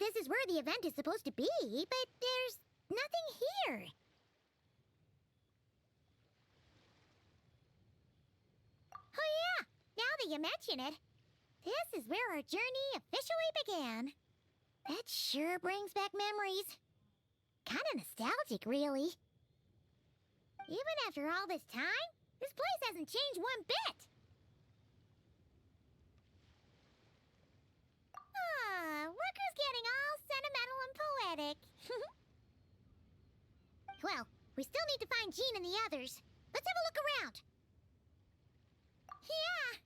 this is where the event is supposed to be, but there's nothing here. Oh yeah, now that you mention it, this is where our journey officially began. That sure brings back memories. Kinda nostalgic, really. Even after all this time, this place hasn't changed one bit. Look who's getting all sentimental and poetic. Well, we still need to find Jean and the others. Let's have a look around. Yeah.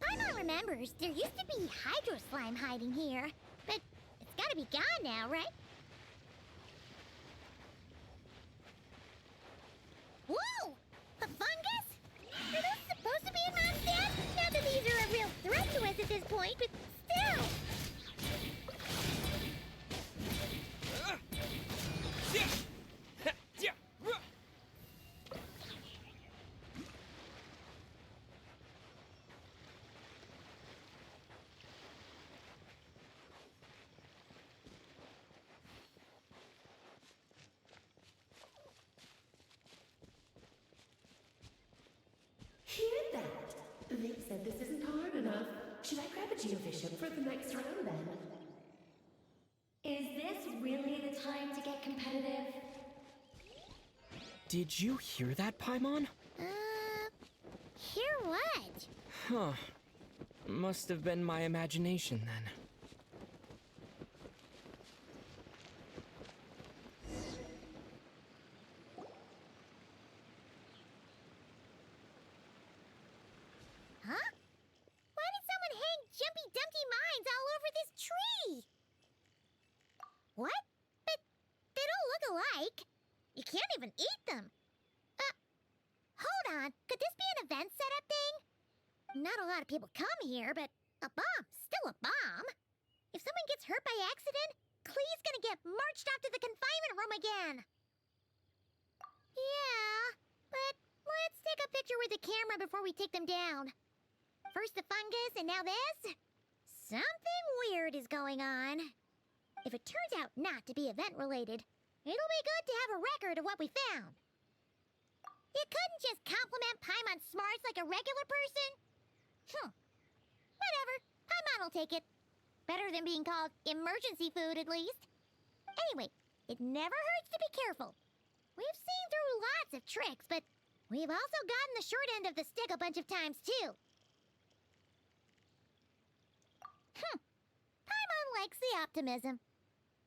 Paimon remembers there used to be hydro slime hiding here, but it's gotta be gone now, right? Whoa! A fungus? Are those supposed to be in Mondstadt? Not that these are a real threat to us at this point, but still! Hear that? They said this isn't hard enough. Should I grab a geofishing for the next round then? Is this really the time to get competitive? Did you hear that, Paimon? Hear what? Huh. Must have been my imagination then. Huh? Why did someone hang Jumpy Dumpty mines all over this tree? What? But they don't look alike. You can't even eat them. Hold on. Could this be an event setup thing? Not a lot of people come here, but a bomb's still a bomb. If someone gets hurt by accident, Klee's gonna get marched off to the confinement room again. Yeah, but let's take a picture with the camera before we take them down. First the fungus, and now this? Something weird is going on. If it turns out not to be event-related, it'll be good to have a record of what we found. You couldn't just compliment Paimon's smarts like a regular person? Whatever. Paimon will take it. Better than being called emergency food, at least. Anyway, it never hurts to be careful. We've seen through lots of tricks, but we've also gotten the short end of the stick a bunch of times, too. Paimon likes the optimism.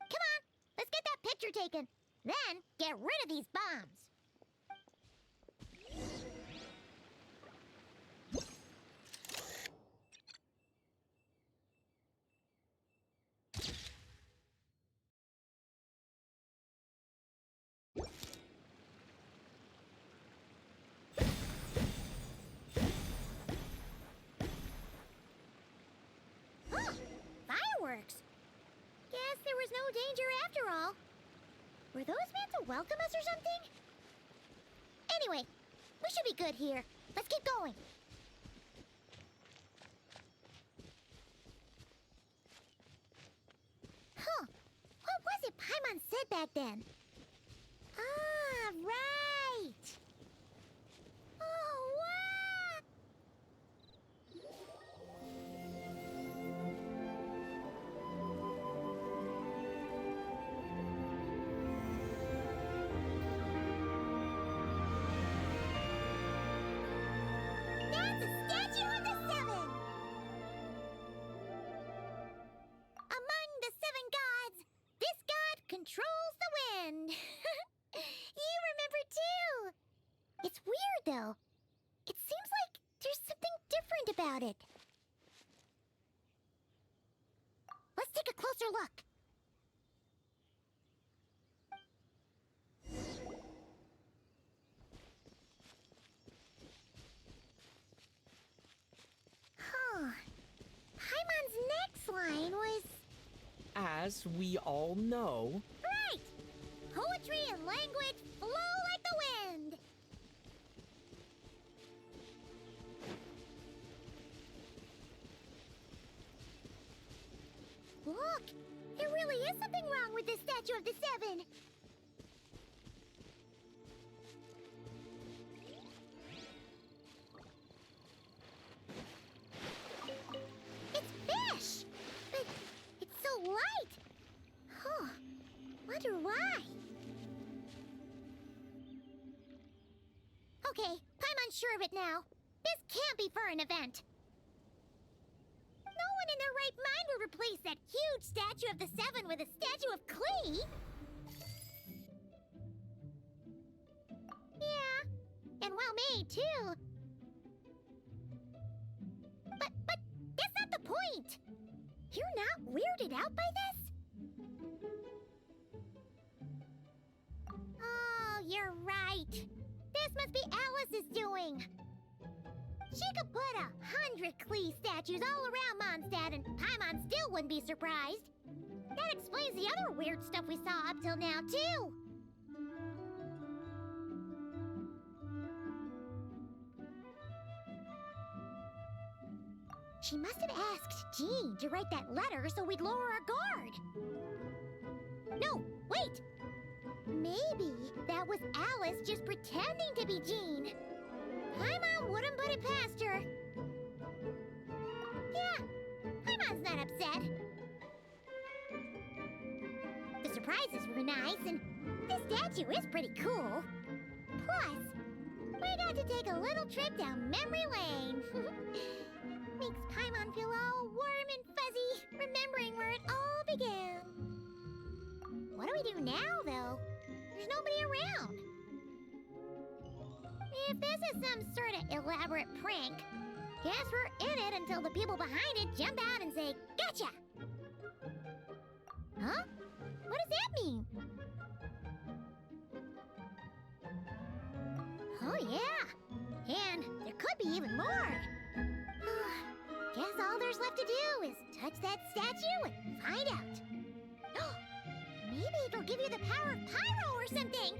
Come on, let's get that picture taken. Then, get rid of these bombs. Huh, fireworks. Guess there was no danger after all. Were those meant to welcome us or something? Anyway, we should be good here. Let's keep going. Huh. What was it Paimon said back then? Ah, right. Oh, wow. That's a statue of the seven! Among the seven gods, this god controls the wind. You remember too. It's weird though. It seems like there's something different about it. Let's take a closer look. Huh. Paimon's next line was... As guess we all know. Right! Poetry and language flow like the wind! Look! There really is something wrong with this statue of the Seven! It's fish! But it's so light! Huh. Wonder why? Okay, I'm unsure of it now. This can't be for an event. No one in their right mind would replace that huge statue of the Seven with a statue of Klee. Yeah, and well made too. But that's not the point. You're not weirded out by this? Oh, you're right. This must be Alice's doing. She could put 100 Klee statues all around Mondstadt and Paimon still wouldn't be surprised. That explains the other weird stuff we saw up till now, too. She must have asked Jean to write that letter so we'd lower our guard. No, wait! Maybe that was Alice just pretending to be Jean. Paimon wouldn't put it past her. Yeah, Paimon's not upset. The surprises were nice, and this statue is pretty cool. Plus, we got to take a little trip down memory lane. Makes Paimon feel all warm and fuzzy, remembering where it all began. What do we do now, though? There's nobody around. If this is some sort of elaborate prank, guess we're in it until the people behind it jump out and say, "Gotcha!" Huh? What does that mean? Oh, yeah. And there could be even more. Guess all there's left to do is touch that statue and find out. Maybe it'll give you the power of pyro or something.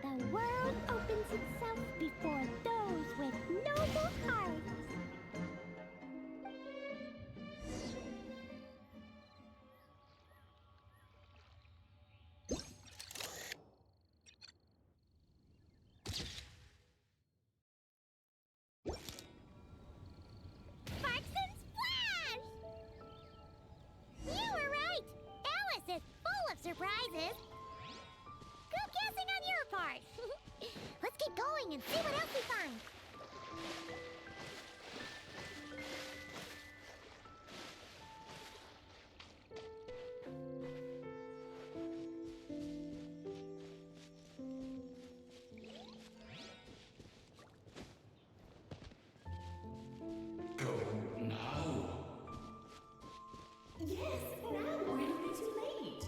The world opens itself before those with noble hearts. Sparks and splash! You were right. Alice is full of surprises. Good guessing on your part. Let's keep going and see what else we find. Yes, now we're a bit too late.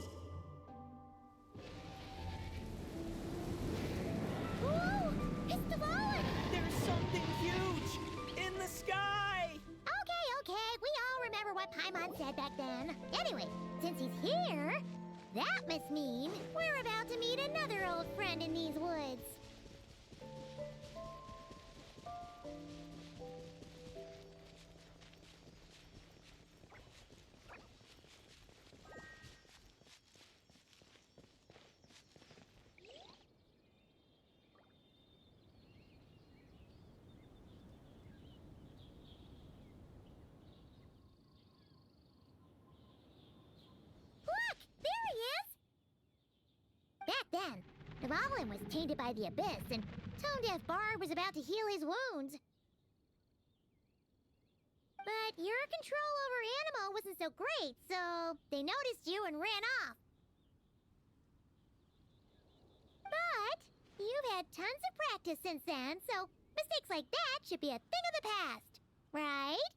Whoa! It's the fallen! There's something huge in the sky! Okay. We all remember what Paimon said back then. Anyway, since he's here, that must mean we're about to meet another old friend in these woods. Look! There he is! Back then, Navalin was tainted by the Abyss, and Tone-Deaf Bard was about to heal his wounds. But your control over Animo wasn't so great, so they noticed you and ran off. But you've had tons of practice since then, so mistakes like that should be a thing of the past, right?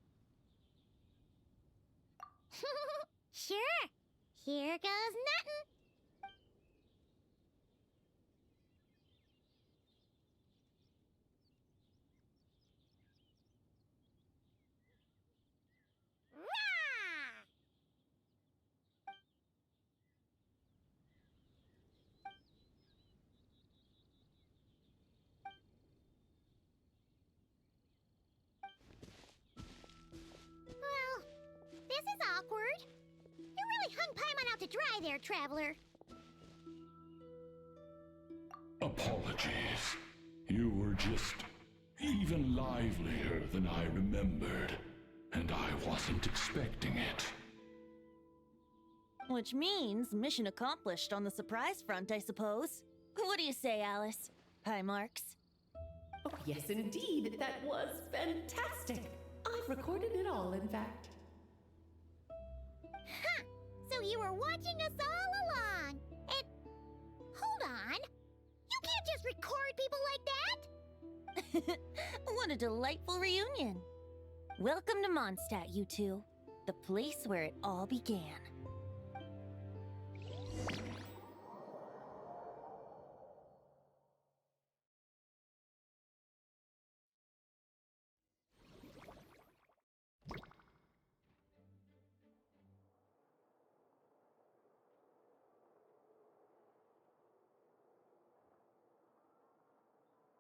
Sure. Here goes nothing. Rah! Well, this is awkward. You really hung Paimon out to dry there, traveler. Apologies. You were just even livelier than I remembered, and I wasn't expecting it. Which means mission accomplished on the surprise front, I suppose. What do you say, Alice? High marks. Oh, yes, indeed. That was fantastic. I've recorded it all, in fact. Huh! So you were watching us all along. And hold on. You can't just record people like that. What a delightful reunion. Welcome to Mondstadt, you two. The place where it all began.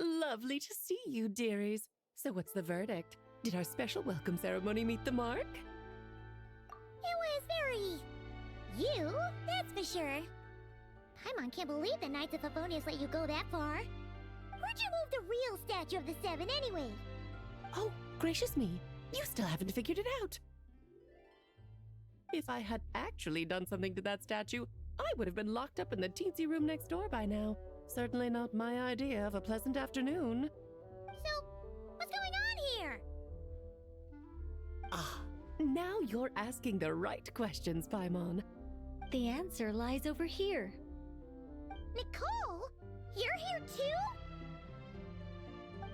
Lovely to see you, dearies. So what's the verdict? Did our special welcome ceremony meet the mark? It was very... you, that's for sure. Paimon can't believe the Knights of Favonius let you go that far. Where'd you move the real statue of the Seven anyway? Oh, gracious me. You still haven't figured it out. If I had actually done something to that statue, I would have been locked up in the teensy room next door by now. Certainly not my idea of a pleasant afternoon. So, what's going on here? Ah, now you're asking the right questions, Paimon. The answer lies over here. Nicole? You're here too?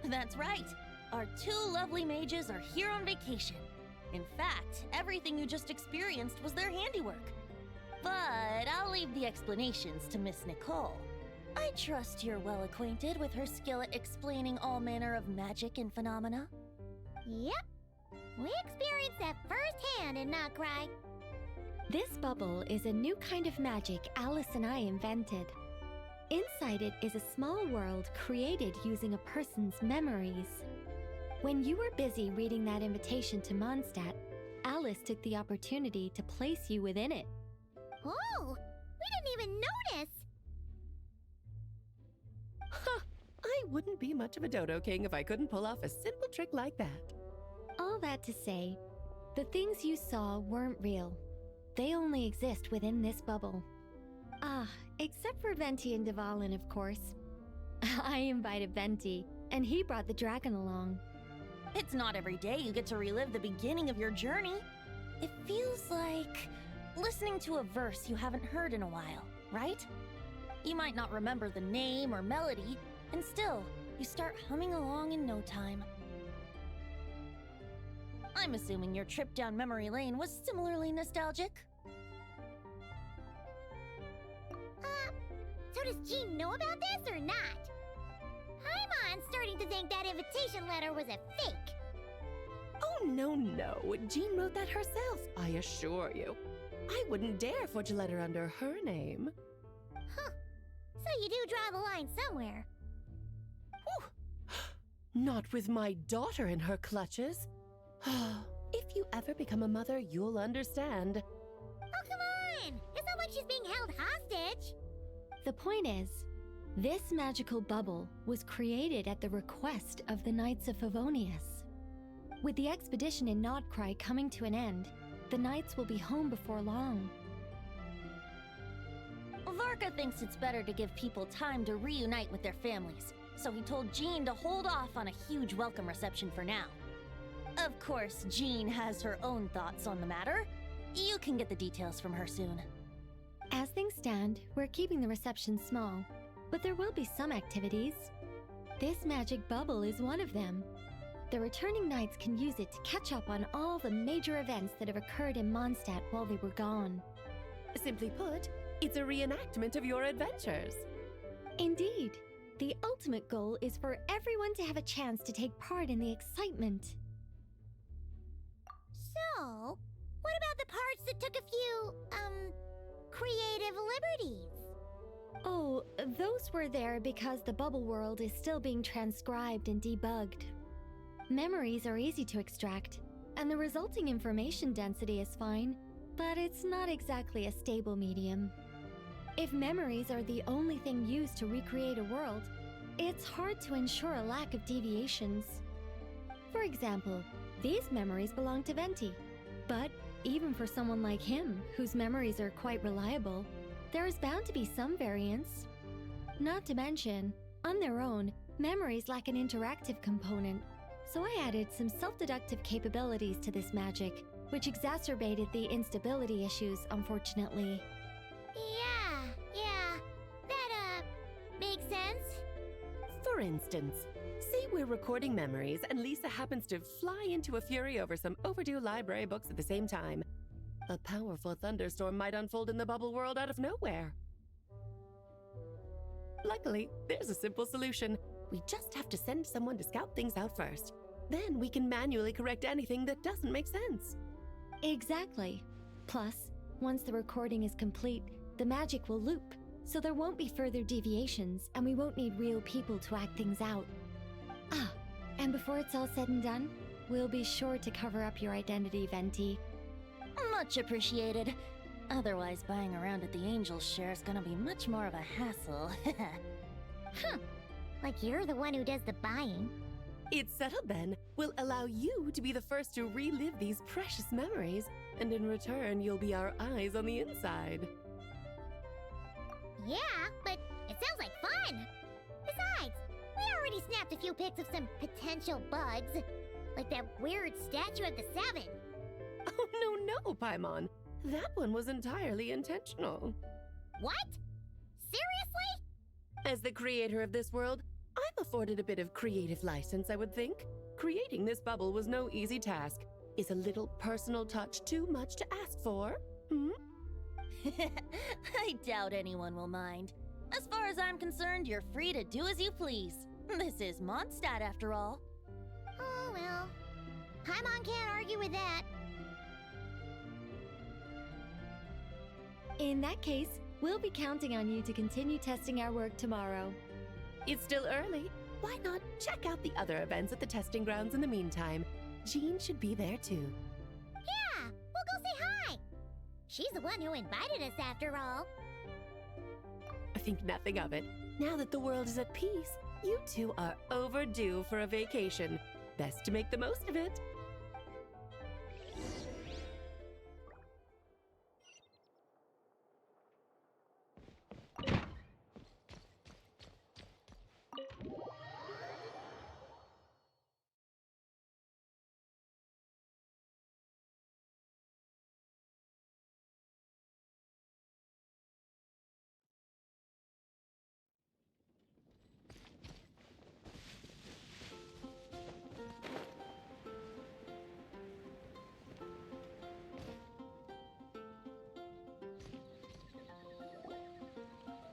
That's right. Our two lovely mages are here on vacation. In fact, everything you just experienced was their handiwork. But I'll leave the explanations to Miss Nicole. I trust you're well acquainted with her skill at explaining all manner of magic and phenomena. Yep. We experienced that firsthand in Nocry. This bubble is a new kind of magic Alice and I invented. Inside it is a small world created using a person's memories. When you were busy reading that invitation to Mondstadt, Alice took the opportunity to place you within it. Oh, we didn't even notice. Huh, I wouldn't be much of a dodo king if I couldn't pull off a simple trick like that. All that to say, the things you saw weren't real. They only exist within this bubble. Ah, except for Venti and Dvalin, of course. I invited Venti, and he brought the dragon along. It's not every day you get to relive the beginning of your journey. It feels like listening to a verse you haven't heard in a while, right? You might not remember the name or melody, and still, you start humming along in no time. I'm assuming your trip down memory lane was similarly nostalgic. So does Jean know about this or not? Paimon's starting to think that invitation letter was a fake. Oh, no. Jean wrote that herself, I assure you. I wouldn't dare forge a letter under her name. Huh. So you do draw the line somewhere. Whew. Not with my daughter in her clutches. If you ever become a mother, you'll understand. Oh, come on! It's not like she's being held hostage. The point is, this magical bubble was created at the request of the Knights of Favonius. With the expedition in Nodcry coming to an end, the Knights will be home before long. Varka thinks it's better to give people time to reunite with their families, so he told Jean to hold off on a huge welcome reception for now. Of course, Jean has her own thoughts on the matter. You can get the details from her soon. As things stand, we're keeping the reception small, but there will be some activities. This magic bubble is one of them. The returning Knights can use it to catch up on all the major events that have occurred in Mondstadt while they were gone. Simply put, it's a reenactment of your adventures. Indeed. The ultimate goal is for everyone to have a chance to take part in the excitement. So, what about the parts that took a few, creative liberties? Oh, those were there because the bubble world is still being transcribed and debugged. Memories are easy to extract, and the resulting information density is fine, but it's not exactly a stable medium. If memories are the only thing used to recreate a world, it's hard to ensure a lack of deviations. For example, these memories belong to Venti, but even for someone like him, whose memories are quite reliable, there is bound to be some variance. Not to mention, on their own, memories lack an interactive component, so I added some self-deductive capabilities to this magic, which exacerbated the instability issues, unfortunately. Yeah, that, makes sense. For instance, say we're recording memories and Lisa happens to fly into a fury over some overdue library books at the same time. A powerful thunderstorm might unfold in the bubble world out of nowhere. Luckily, there's a simple solution. We just have to send someone to scout things out first. Then we can manually correct anything that doesn't make sense. Exactly. Plus, once the recording is complete, the magic will loop, so there won't be further deviations, and we won't need real people to act things out. Ah, and before it's all said and done, we'll be sure to cover up your identity, Venti. Much appreciated. Otherwise, buying around at the Angel's share is gonna be much more of a hassle. Huh. Like you're the one who does the buying. It's settled then. We'll allow you to be the first to relive these precious memories, and in return, you'll be our eyes on the inside. Yeah, but it sounds like fun. Besides, we already snapped a few pics of some potential bugs. Like that weird statue of the Seven. Oh, no, Paimon. That one was entirely intentional. What? Seriously? As the creator of this world, I'm afforded a bit of creative license, I would think. Creating this bubble was no easy task. Is a little personal touch too much to ask for? I doubt anyone will mind. As far as I'm concerned, you're free to do as you please. This is Mondstadt, after all. Oh, well. Paimon can't argue with that. In that case, we'll be counting on you to continue testing our work tomorrow. It's still early. Why not check out the other events at the testing grounds in the meantime? Jean should be there too. Yeah, we'll go say hi. She's the one who invited us after all. I think nothing of it. Now that the world is at peace, you two are overdue for a vacation. Best to make the most of it.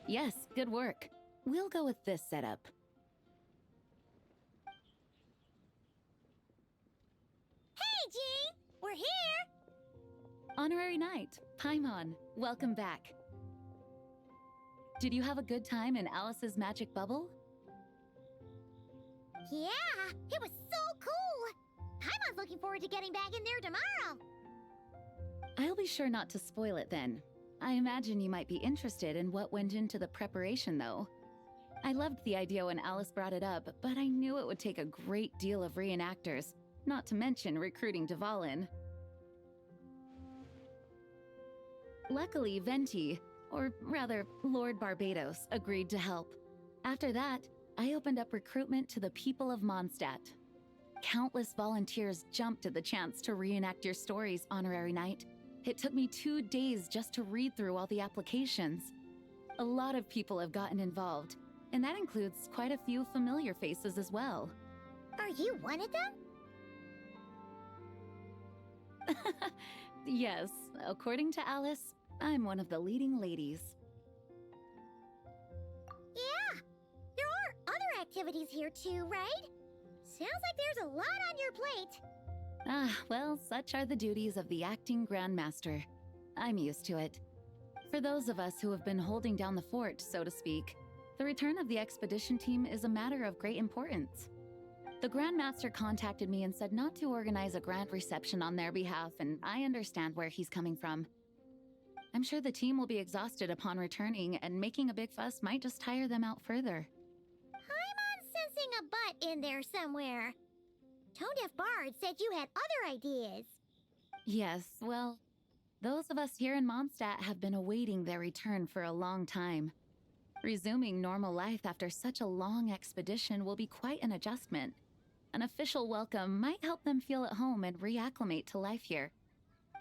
Yes, good work. We'll go with this setup. Hey, Jean! We're here! Honorary Knight, Paimon, welcome back. Did you have a good time in Alice's magic bubble? Yeah, it was so cool! Paimon's looking forward to getting back in there tomorrow! I'll be sure not to spoil it then. I imagine you might be interested in what went into the preparation, though. I loved the idea when Alice brought it up, but I knew it would take a great deal of reenactors, not to mention recruiting Dvalin. Luckily, Venti, or rather, Lord Barbados, agreed to help. After that, I opened up recruitment to the people of Mondstadt. Countless volunteers jumped at the chance to reenact your stories, Honorary Knight. It took me 2 days just to read through all the applications. A lot of people have gotten involved, and that includes quite a few familiar faces as well. Are you one of them? Yes, according to Alice, I'm one of the leading ladies. Yeah, there are other activities here too, right? Sounds like there's a lot on your plate. Ah, well, such are the duties of the acting Grandmaster. I'm used to it. For those of us who have been holding down the fort, so to speak, the return of the expedition team is a matter of great importance. The Grandmaster contacted me and said not to organize a grand reception on their behalf, and I understand where he's coming from. I'm sure the team will be exhausted upon returning, and making a big fuss might just tire them out further. I'm sensing a butt in there somewhere. Tone Deaf Bard said you had other ideas. Yes, well, those of us here in Mondstadt have been awaiting their return for a long time. Resuming normal life after such a long expedition will be quite an adjustment. An official welcome might help them feel at home and reacclimate to life here.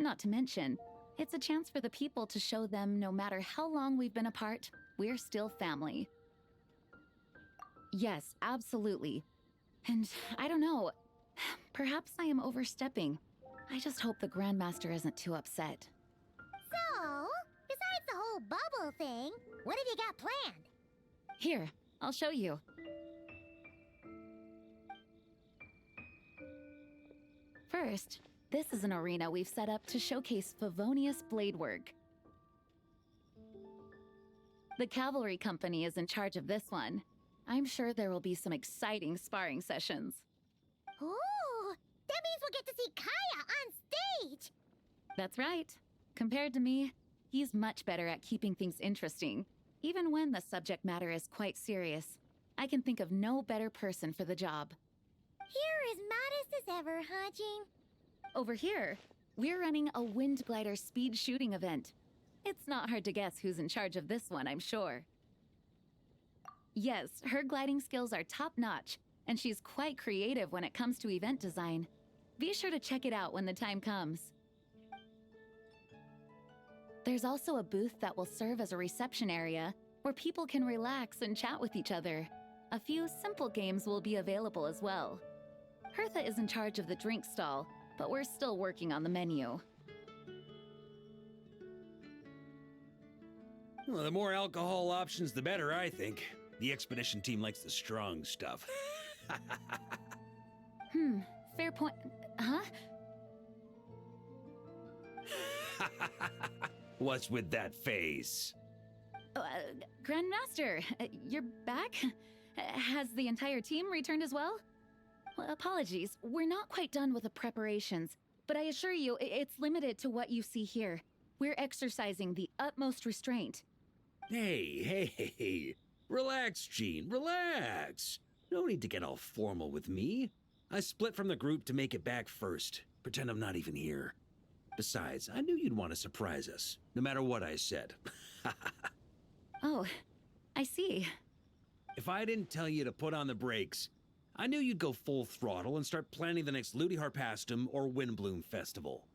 Not to mention, it's a chance for the people to show them no matter how long we've been apart, we're still family. Yes, absolutely. And I don't know, perhaps I am overstepping. I just hope the Grandmaster isn't too upset. So, besides the whole bubble thing, what have you got planned? Here, I'll show you. First, this is an arena we've set up to showcase Favonius blade work. The cavalry company is in charge of this one. I'm sure there will be some exciting sparring sessions. Ooh, that means we'll get to see Kaya on stage! That's right. Compared to me, he's much better at keeping things interesting, even when the subject matter is quite serious. I can think of no better person for the job. You're as modest as ever, huh, Jean? Over here, we're running a wind glider speed shooting event. It's not hard to guess who's in charge of this one, I'm sure. Yes, her gliding skills are top-notch, and she's quite creative when it comes to event design. Be sure to check it out when the time comes. There's also a booth that will serve as a reception area where people can relax and chat with each other. A few simple games will be available as well. Hertha is in charge of the drink stall, but we're still working on the menu. Well, the more alcohol options, the better, I think. The expedition team likes the strong stuff. Fair point. Huh? What's with that face? Grandmaster, you're back? Has the entire team returned as well? Well, apologies, we're not quite done with the preparations, but I assure you, it's limited to what you see here. We're exercising the utmost restraint. Hey. Relax, Jean, relax. No need to get all formal with me. I split from the group to make it back first. Pretend I'm not even here. Besides, I knew you'd want to surprise us, no matter what I said. Oh, I see. If I didn't tell you to put on the brakes, I knew you'd go full throttle and start planning the next Ludi Harpastum or Windbloom Festival.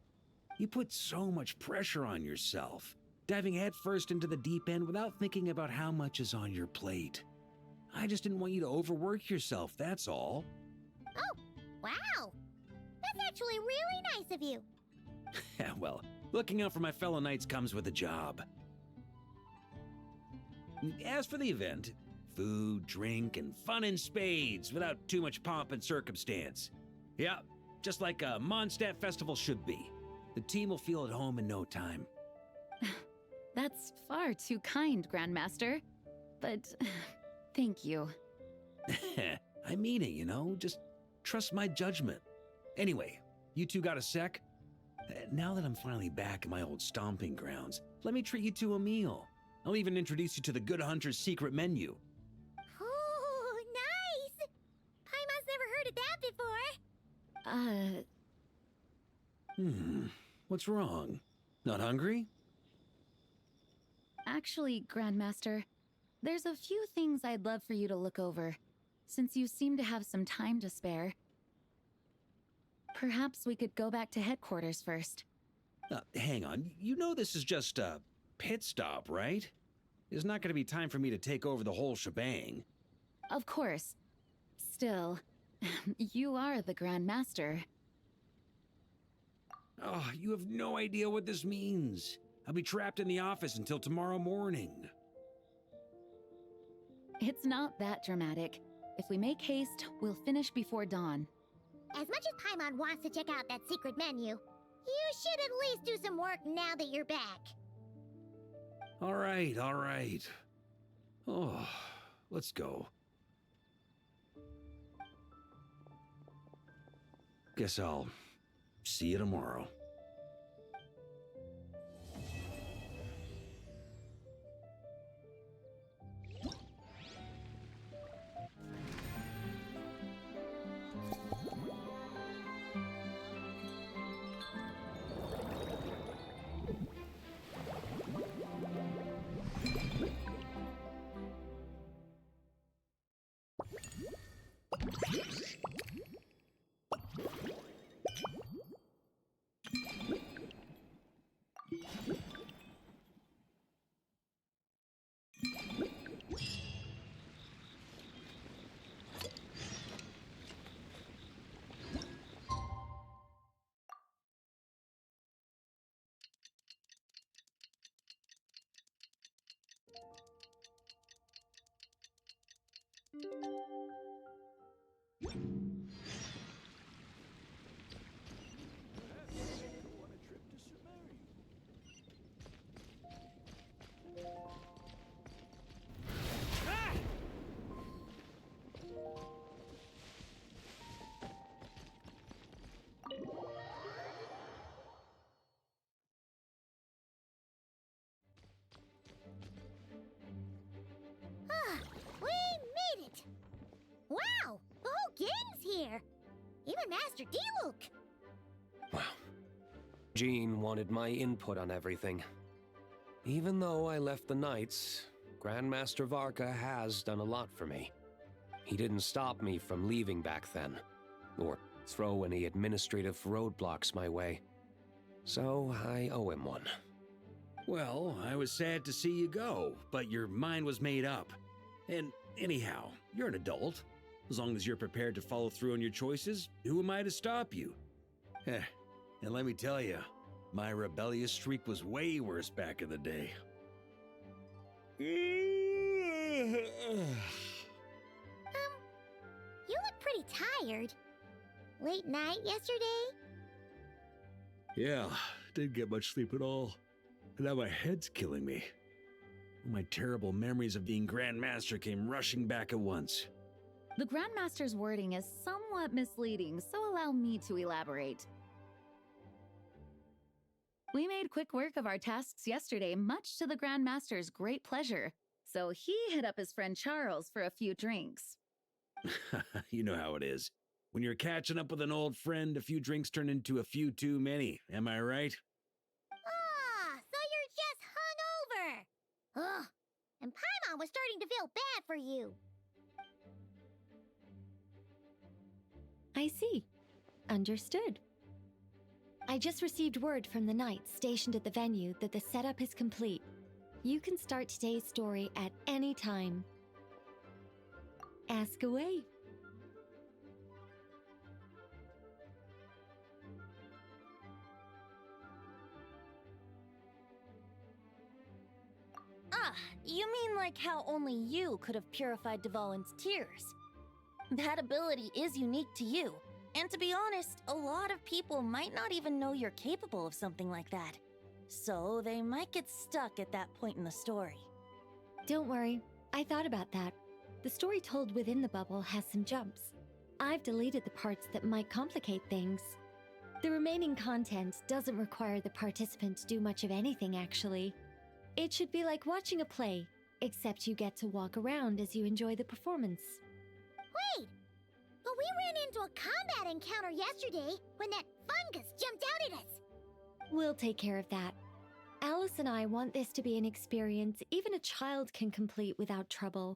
You put so much pressure on yourself, diving headfirst into the deep end without thinking about how much is on your plate. I just didn't want you to overwork yourself, that's all. Oh, wow! That's actually really nice of you. Well, looking out for my fellow knights comes with a job. As for the event, food, drink, and fun in spades without too much pomp and circumstance. Yeah, just like a Mondstadt festival should be. The team will feel at home in no time. That's far too kind, Grandmaster. But thank you. I mean it, you know? Just trust my judgment. Anyway, you two got a sec? Now that I'm finally back in my old stomping grounds, let me treat you to a meal. I'll even introduce you to the Good Hunter's secret menu. Ooh, nice! Paimon's never heard of that before. What's wrong? Not hungry? Actually, Grandmaster, there's a few things I'd love for you to look over, since you seem to have some time to spare. Perhaps we could go back to headquarters first. Hang on. You know this is just a pit stop, right? There's not going to be time for me to take over the whole shebang. Of course. Still, you are the Grandmaster. Oh, you have no idea what this means. I'll be trapped in the office until tomorrow morning. It's not that dramatic. If we make haste, we'll finish before dawn. As much as Paimon wants to check out that secret menu, you should at least do some work now that you're back. All right, all right. Oh, let's go. Guess I'll see you tomorrow. We made it! Wow! The whole gang's here! Even Master D-Luke! Wow. Jean wanted my input on everything. Even though I left the Knights, Grandmaster Varka has done a lot for me. He didn't stop me from leaving back then, or throw any administrative roadblocks my way. So I owe him one. Well, I was sad to see you go, but your mind was made up. And anyhow, you're an adult. As long as you're prepared to follow through on your choices, who am I to stop you? And let me tell you, my rebellious streak was way worse back in the day. You look pretty tired. Late night yesterday? Yeah, didn't get much sleep at all. And now my head's killing me. My terrible memories of being Grandmaster came rushing back at once. The Grandmaster's wording is somewhat misleading, so allow me to elaborate. We made quick work of our tasks yesterday, much to the Grandmaster's great pleasure, so he hit up his friend Charles for a few drinks. You know how it is. When you're catching up with an old friend, a few drinks turn into a few too many, am I right? Ah, so you're just hungover! Ugh, and Paimon was starting to feel bad for you. I see. Understood. I just received word from the Knights stationed at the venue that the setup is complete. You can start today's story at any time. Ask away. Ah, you mean like how only you could have purified Dvalin's tears? That ability is unique to you. And to be honest, a lot of people might not even know you're capable of something like that. So they might get stuck at that point in the story. Don't worry, I thought about that. The story told within the bubble has some jumps. I've deleted the parts that might complicate things. The remaining content doesn't require the participant to do much of anything, actually. It should be like watching a play, except you get to walk around as you enjoy the performance. Wait! But we ran into a combat encounter yesterday when that fungus jumped out at us! We'll take care of that. Alice and I want this to be an experience even a child can complete without trouble.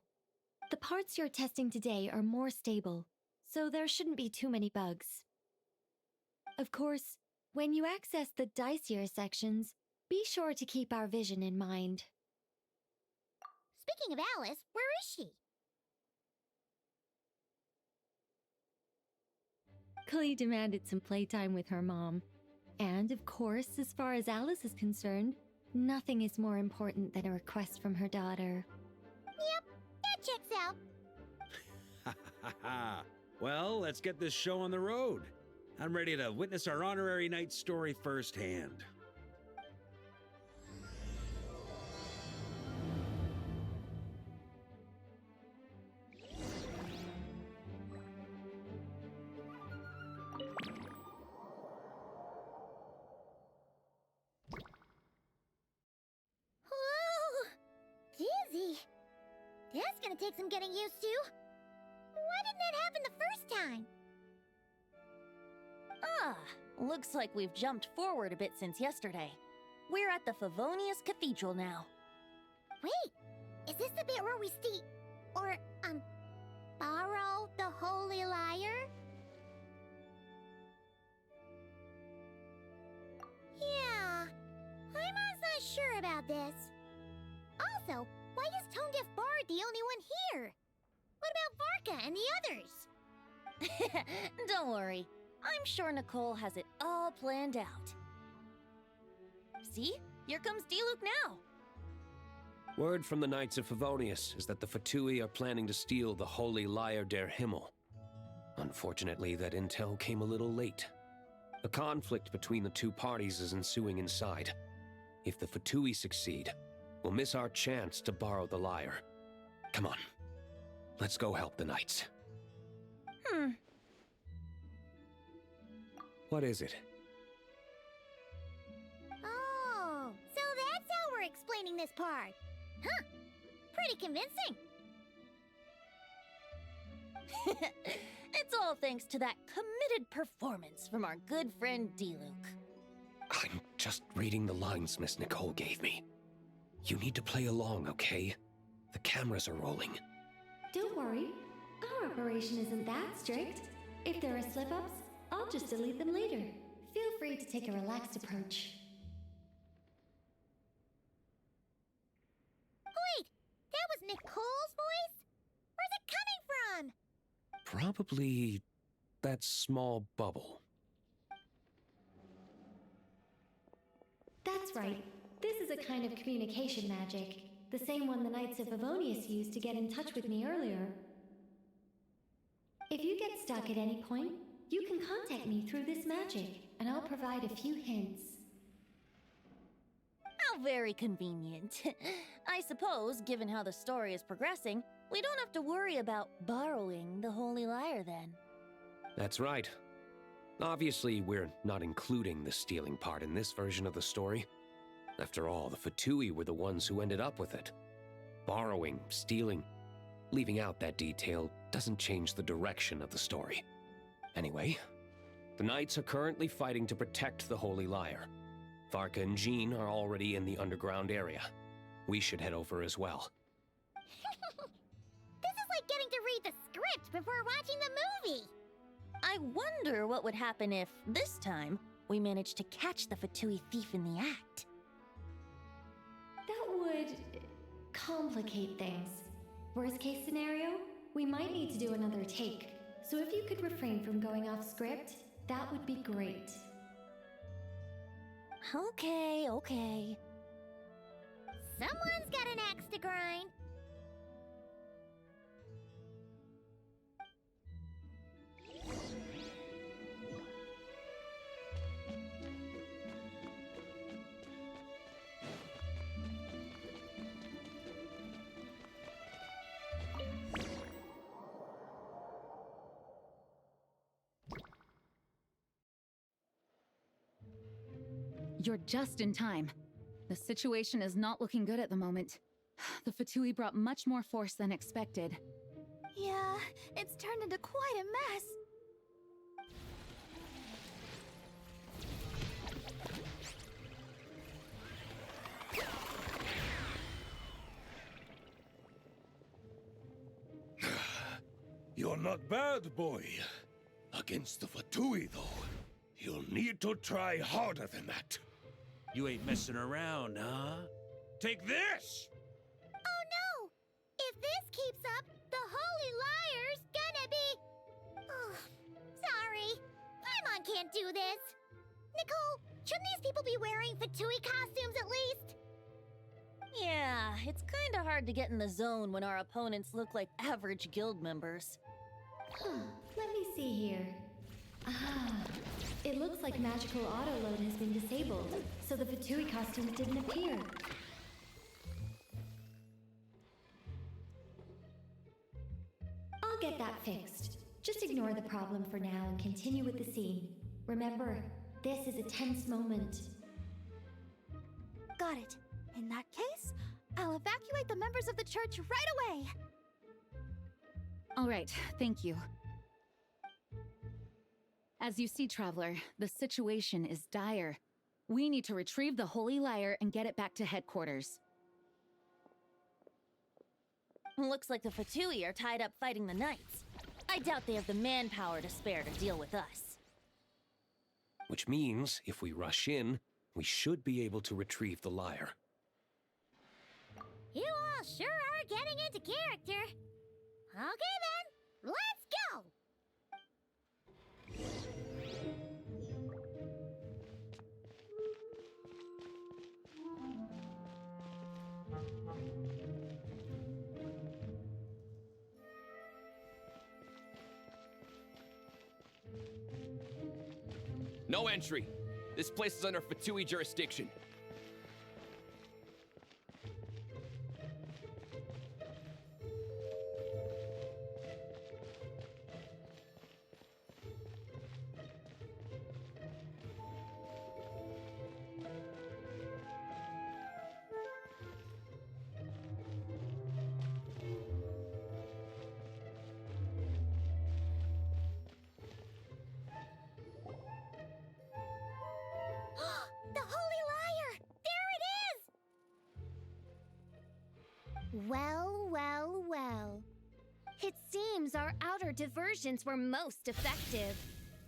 The parts you're testing today are more stable, so there shouldn't be too many bugs. Of course, when you access the dicier sections, be sure to keep our vision in mind. Speaking of Alice, where is she? Clee demanded some playtime with her mom. And of course, as far as Alice is concerned, Nothing is more important than a request from her daughter. Yep, that checks out. Ha ha ha! Well, let's get this show on the road. I'm ready to witness our honorary knight's story firsthand. Whoa! Dizzy. That's gonna take some getting used to. Why didn't that happen the first time? Ah, looks like we've jumped forward a bit since yesterday. We're at the Favonius Cathedral now. Wait, is this the bit where we borrow the Holy Lyre? Yeah, I'm not sure about this. Also, why is Tone Deaf Bard the only one here? What about Varka and the others? Don't worry. I'm sure Nicole has it all planned out. See? Here comes Diluc now. Word from the Knights of Favonius is that the Fatui are planning to steal the Holy Lyre der Himmel. Unfortunately, that intel came a little late. A conflict between the two parties is ensuing inside. If the Fatui succeed, we'll miss our chance to borrow the lyre. Come on. Let's go help the Knights. What is it? Oh, so that's how we're explaining this part. Huh, pretty convincing. It's all thanks to that committed performance from our good friend Diluc. I'm just reading the lines Miss Nicole gave me. You need to play along, okay? The cameras are rolling. Don't worry, our operation isn't that strict. If there are slip-ups, I'll just delete them later. Feel free to take a relaxed approach. Wait, that was Nicole's voice? Where's it coming from? Probably that small bubble. That's right. This is a kind of communication magic. The same one the Knights of Favonius used to get in touch with me earlier. If you get stuck at any point, you can contact me through this magic, and I'll provide a few hints. How very convenient. I suppose, given how the story is progressing, we don't have to worry about borrowing the Holy Lyre then. That's right. Obviously, we're not including the stealing part in this version of the story. After all, the Fatui were the ones who ended up with it. Borrowing, stealing, leaving out that detail doesn't change the direction of the story. Anyway, the Knights are currently fighting to protect the Holy Lyre. Varka and Jean are already in the underground area. We should head over as well. This is like getting to read the script before watching the movie. I wonder what would happen if, this time, we managed to catch the Fatui thief in the act. That would complicate things. Worst case scenario, we might need to do another take. So if you could refrain from going off script, that would be great. Okay. Someone's got an axe to grind. You're just in time. The situation is not looking good at the moment. The Fatui brought much more force than expected. Yeah, it's turned into quite a mess. You're not bad, boy. Against the Fatui, though, you'll need to try harder than that. You ain't messing around, huh? Take this! Oh no! If this keeps up, the Holy Lyre's gonna be... Oh, sorry. Paimon can't do this. Nicole, shouldn't these people be wearing Fatui costumes at least? Yeah, it's kinda hard to get in the zone when our opponents look like average guild members. Let me see here. Ah, it looks like magical autoload has been disabled, so the Fatui costumes didn't appear. I'll get that fixed. Just ignore the problem for now and continue with the scene. Remember, this is a tense moment. Got it. In that case, I'll evacuate the members of the church right away. All right, thank you. As you see, Traveler, the situation is dire. We need to retrieve the Holy Lyre and get it back to headquarters. Looks like the Fatui are tied up fighting the Knights. I doubt they have the manpower to spare to deal with us. Which means, if we rush in, we should be able to retrieve the lyre. You all sure are getting into character. Okay then, let's go! No entry. This place is under Fatui jurisdiction. The Holy Lyre! There it is! Well, well, well. It seems our outer diversions were most effective.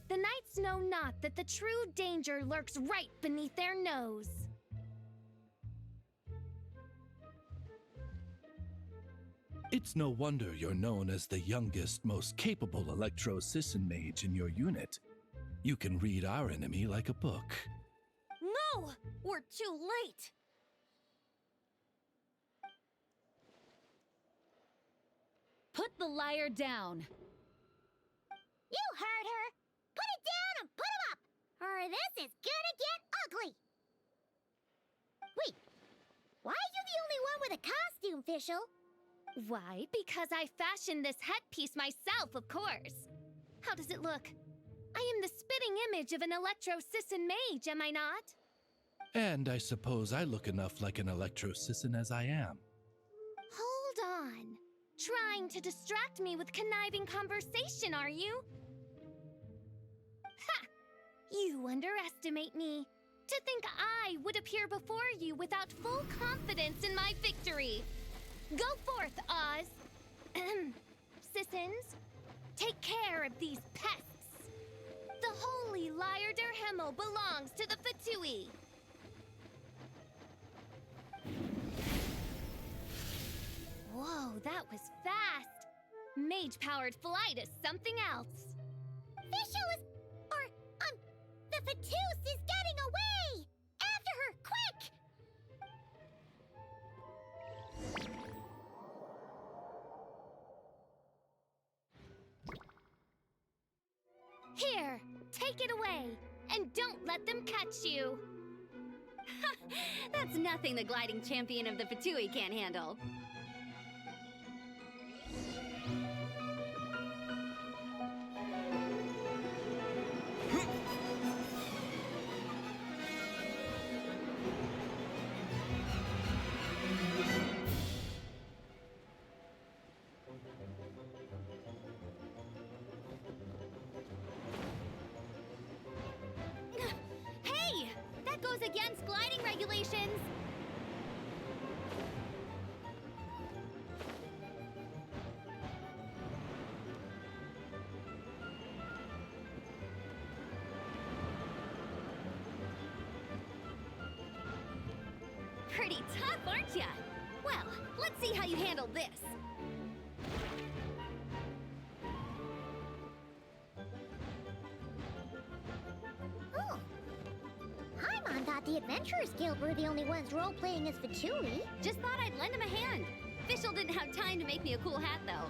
The knights know not that the true danger lurks right beneath their nose. It's no wonder you're known as the youngest, most capable electro-Sisson mage in your unit. You can read our enemy like a book. No! We're too late! Put the lyre down! You heard her! Put it down and put him up! Or this is gonna get ugly! Wait, why are you the only one with a costume, Fischl? Why, because I fashioned this headpiece myself, of course. How does it look? I am the spitting image of an electro-Sisson mage, am I not? And I suppose I look enough like an electro-Sisson as I am. Hold on. Trying to distract me with conniving conversation, are you? Ha! You underestimate me. To think I would appear before you without full confidence in my victory. Go forth, Oz. Sissons, take care of these pests. The Holy Lyre der Himmel belongs to the Fatui. Whoa, that was fast. Mage-powered flight is something else. Fischl is... the Fatus is getting away! After her, quick! Here, take it away, and don't let them catch you. That's nothing the gliding champion of the Fatui can't handle. Hey! That goes against gliding regulations! Pretty tough, aren't ya? Well, let's see how you handle this. Oh. Paimon thought the Adventurers Guild were the only ones role-playing as Fatui. Just thought I'd lend him a hand. Fischl didn't have time to make me a cool hat, though.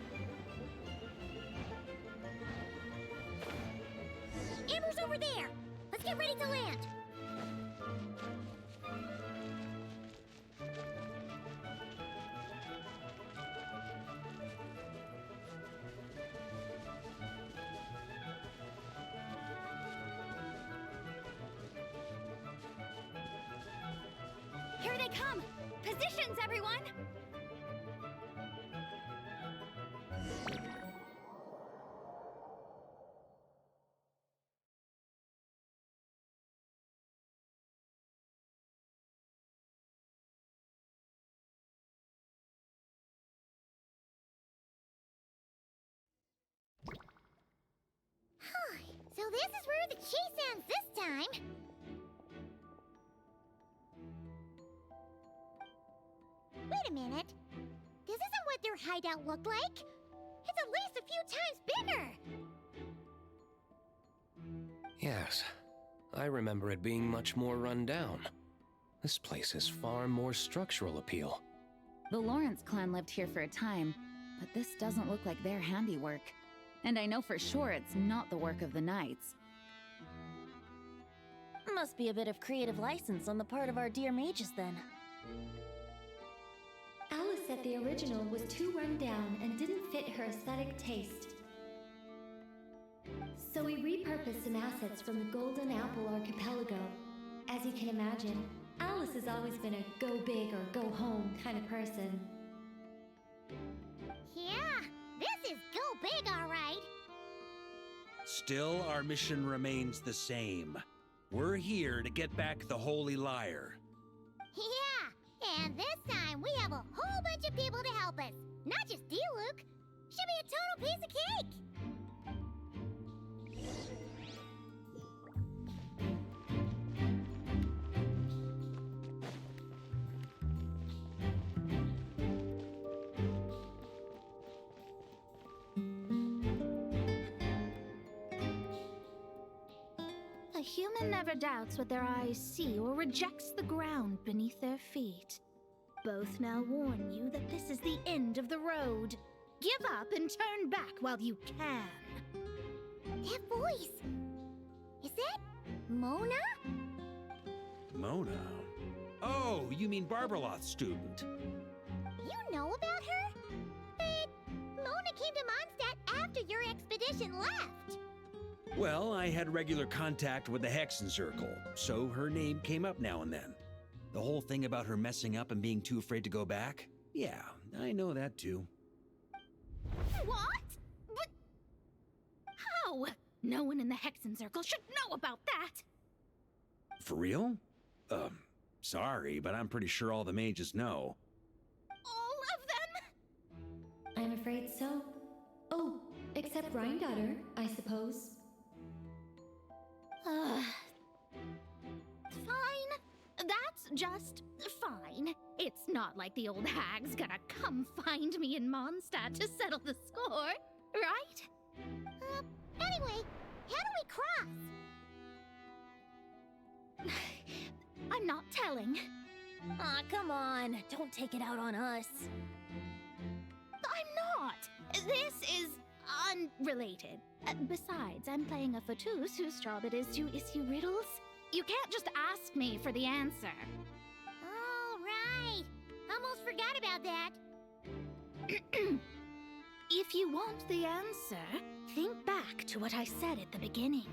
Amber's over there! Let's get ready to land! Here they come! Positions, everyone! So this is where the chase ends this time. Wait a minute. This isn't what their hideout looked like. It's at least a few times bigger. Yes, I remember it being much more run down. This place has far more structural appeal. The Lawrence clan lived here for a time, but this doesn't look like their handiwork. And I know for sure it's not the work of the Knights. Must be a bit of creative license on the part of our dear mages, then. Alice said the original was too run down and didn't fit her aesthetic taste. So we repurposed some assets from the Golden Apple Archipelago. As you can imagine, Alice has always been a go big or go home kind of person. Yeah, this is go big, all right. Still, our mission remains the same. We're here to get back the Holy Lyre. Yeah, and this time we have a whole bunch of people to help us. Not just D-Luke. Should be a total piece of cake. A human never doubts what their eyes see or rejects the ground beneath their feet. Both now warn you that this is the end of the road. Give up and turn back while you can. That voice. Is that Mona? Mona? Oh, you mean Barbarloth's student. You know about her? But Mona came to Mondstadt after your expedition left. Well, I had regular contact with the Hexen Circle, so her name came up now and then. The whole thing about her messing up and being too afraid to go back? Yeah, I know that too. What? But how? No one in the Hexen Circle should know about that. For real? Sorry, but I'm pretty sure all the mages know. All of them? I'm afraid so. Oh, except Rhindaughter, I suppose. Fine. That's just fine. It's not like the old hag's gonna come find me in Mondstadt to settle the score, right? Anyway, how do we cross? I'm not telling. Aw, come on. Don't take it out on us. I'm not. This is unrelated. Besides, I'm playing a fatus whose job it is to issue riddles. You can't just ask me for the answer. All right. Almost forgot about that. If you want the answer, think back to what I said at the beginning.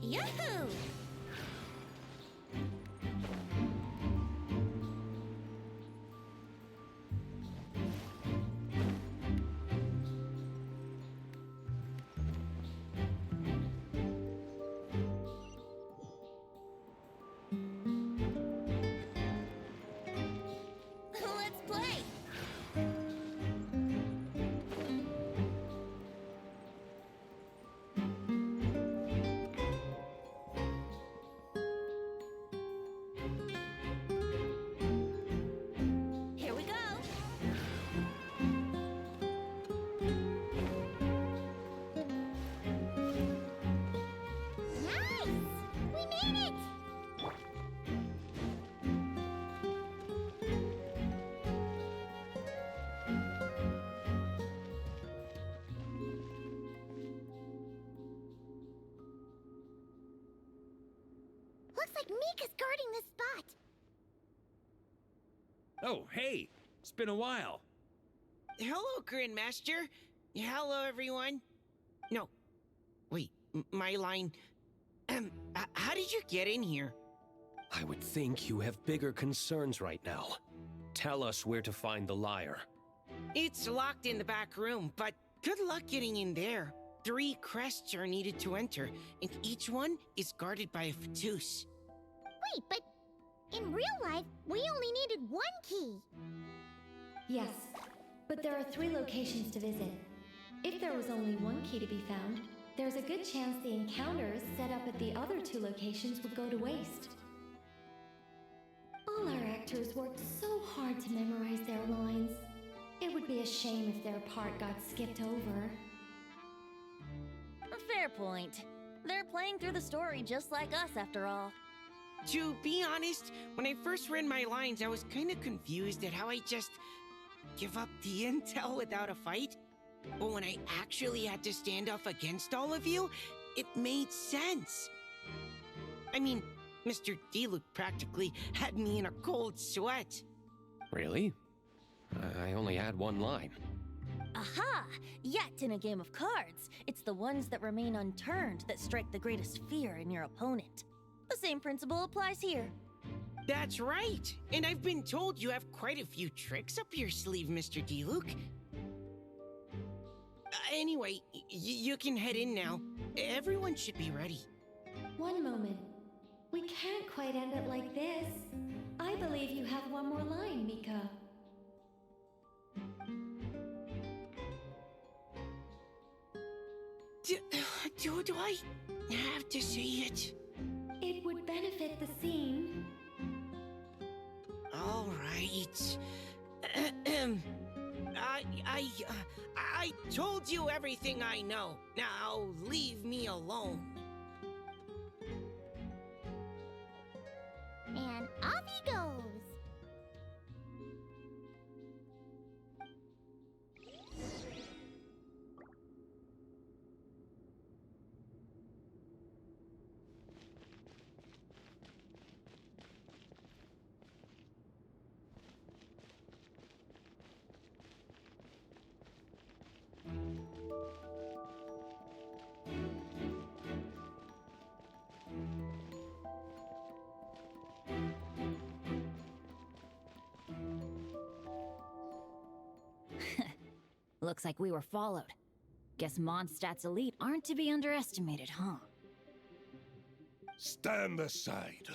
Yahoo! Looks like Mika's guarding this spot. Oh, hey! It's been a while. Hello, Grandmaster. Hello, everyone. No. Wait, my line. How did you get in here? I would think you have bigger concerns right now. Tell us where to find the lyre. It's locked in the back room, but good luck getting in there. 3 crests are needed to enter, and each one is guarded by a Fatus. Wait, but in real life, we only needed 1 key. Yes, but there are 3 locations to visit. If there was only 1 key to be found, there's a good chance the encounters set up at the other 2 locations would go to waste. All our actors worked so hard to memorize their lines. It would be a shame if their part got skipped over. A fair point. They're playing through the story just like us, after all. To be honest, when I first read my lines, I was kind of confused at how I just give up the intel without a fight. But when I actually had to stand up against all of you, it made sense. I mean, Mr. Diluc practically had me in a cold sweat. Really? I only had 1 line. Aha! Yet in a game of cards, it's the ones that remain unturned that strike the greatest fear in your opponent. The same principle applies here. That's right! And I've been told you have quite a few tricks up your sleeve, Mr. Diluc. Anyway, you can head in now. Everyone should be ready. One moment. We can't quite end it like this. I believe you have 1 more line, Mika. Do I have to say it? It would benefit the scene. All right. I told you everything I know. Now leave me alone. And off he goes. Looks like we were followed. Guess Mondstadt's elite aren't to be underestimated, huh? Stand aside.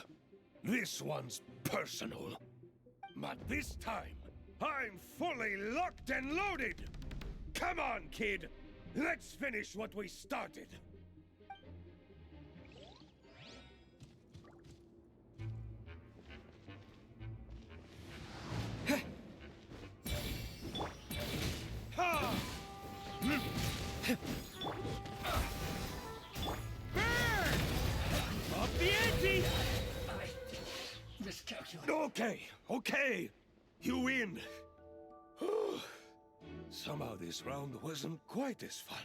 This one's personal. But this time, I'm fully locked and loaded! Come on, kid! Let's finish what we started! Up the ante! Okay. You win. Somehow this round wasn't quite as fun.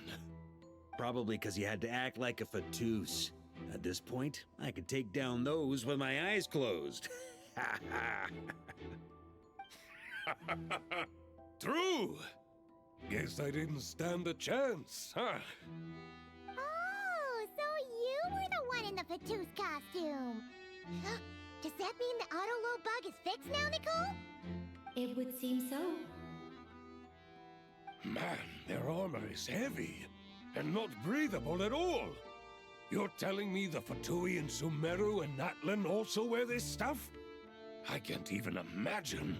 Probably because you had to act like a Fatus. At this point, I could take down those with my eyes closed. True. Guess I didn't stand a chance, huh? Oh, so you were the one in the Fatus costume. Does that mean the auto-low bug is fixed now, Nicole? It would seem so. Man, their armor is heavy and not breathable at all. You're telling me the Fatui in Sumeru and Natlan also wear this stuff? I can't even imagine.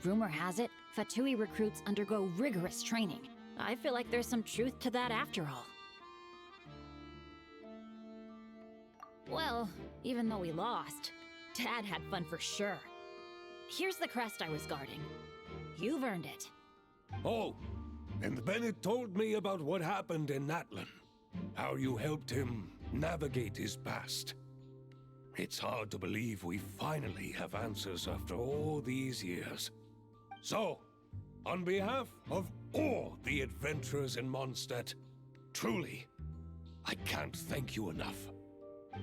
Rumor has it, Fatui recruits undergo rigorous training. I feel like there's some truth to that after all. Well, even though we lost, Dad had fun for sure. Here's the crest I was guarding. You've earned it. Oh, and Bennett told me about what happened in Natlan. How you helped him navigate his past. It's hard to believe we finally have answers after all these years. So, on behalf of all the adventurers in Mondstadt, truly, I can't thank you enough.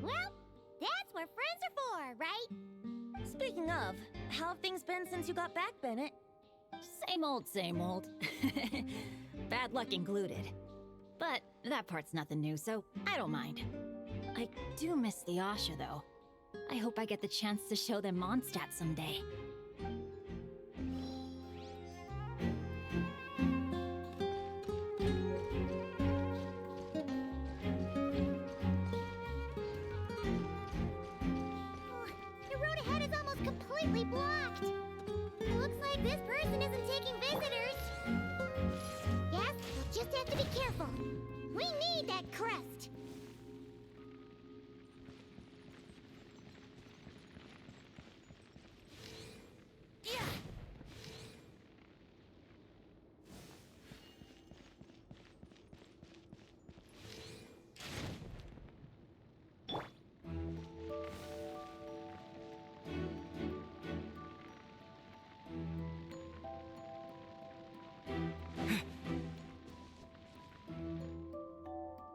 Well, that's That's what friends are for, right? Speaking of, how have things been since you got back, Bennett? Same old, same old. Bad luck included. But that part's nothing new, so I don't mind. I do miss the Asha, though. I hope I get the chance to show them Mondstadt someday. The road ahead is almost completely blocked. Looks like this person isn't taking visitors. Yes, we'll just have to be careful. We need that crest.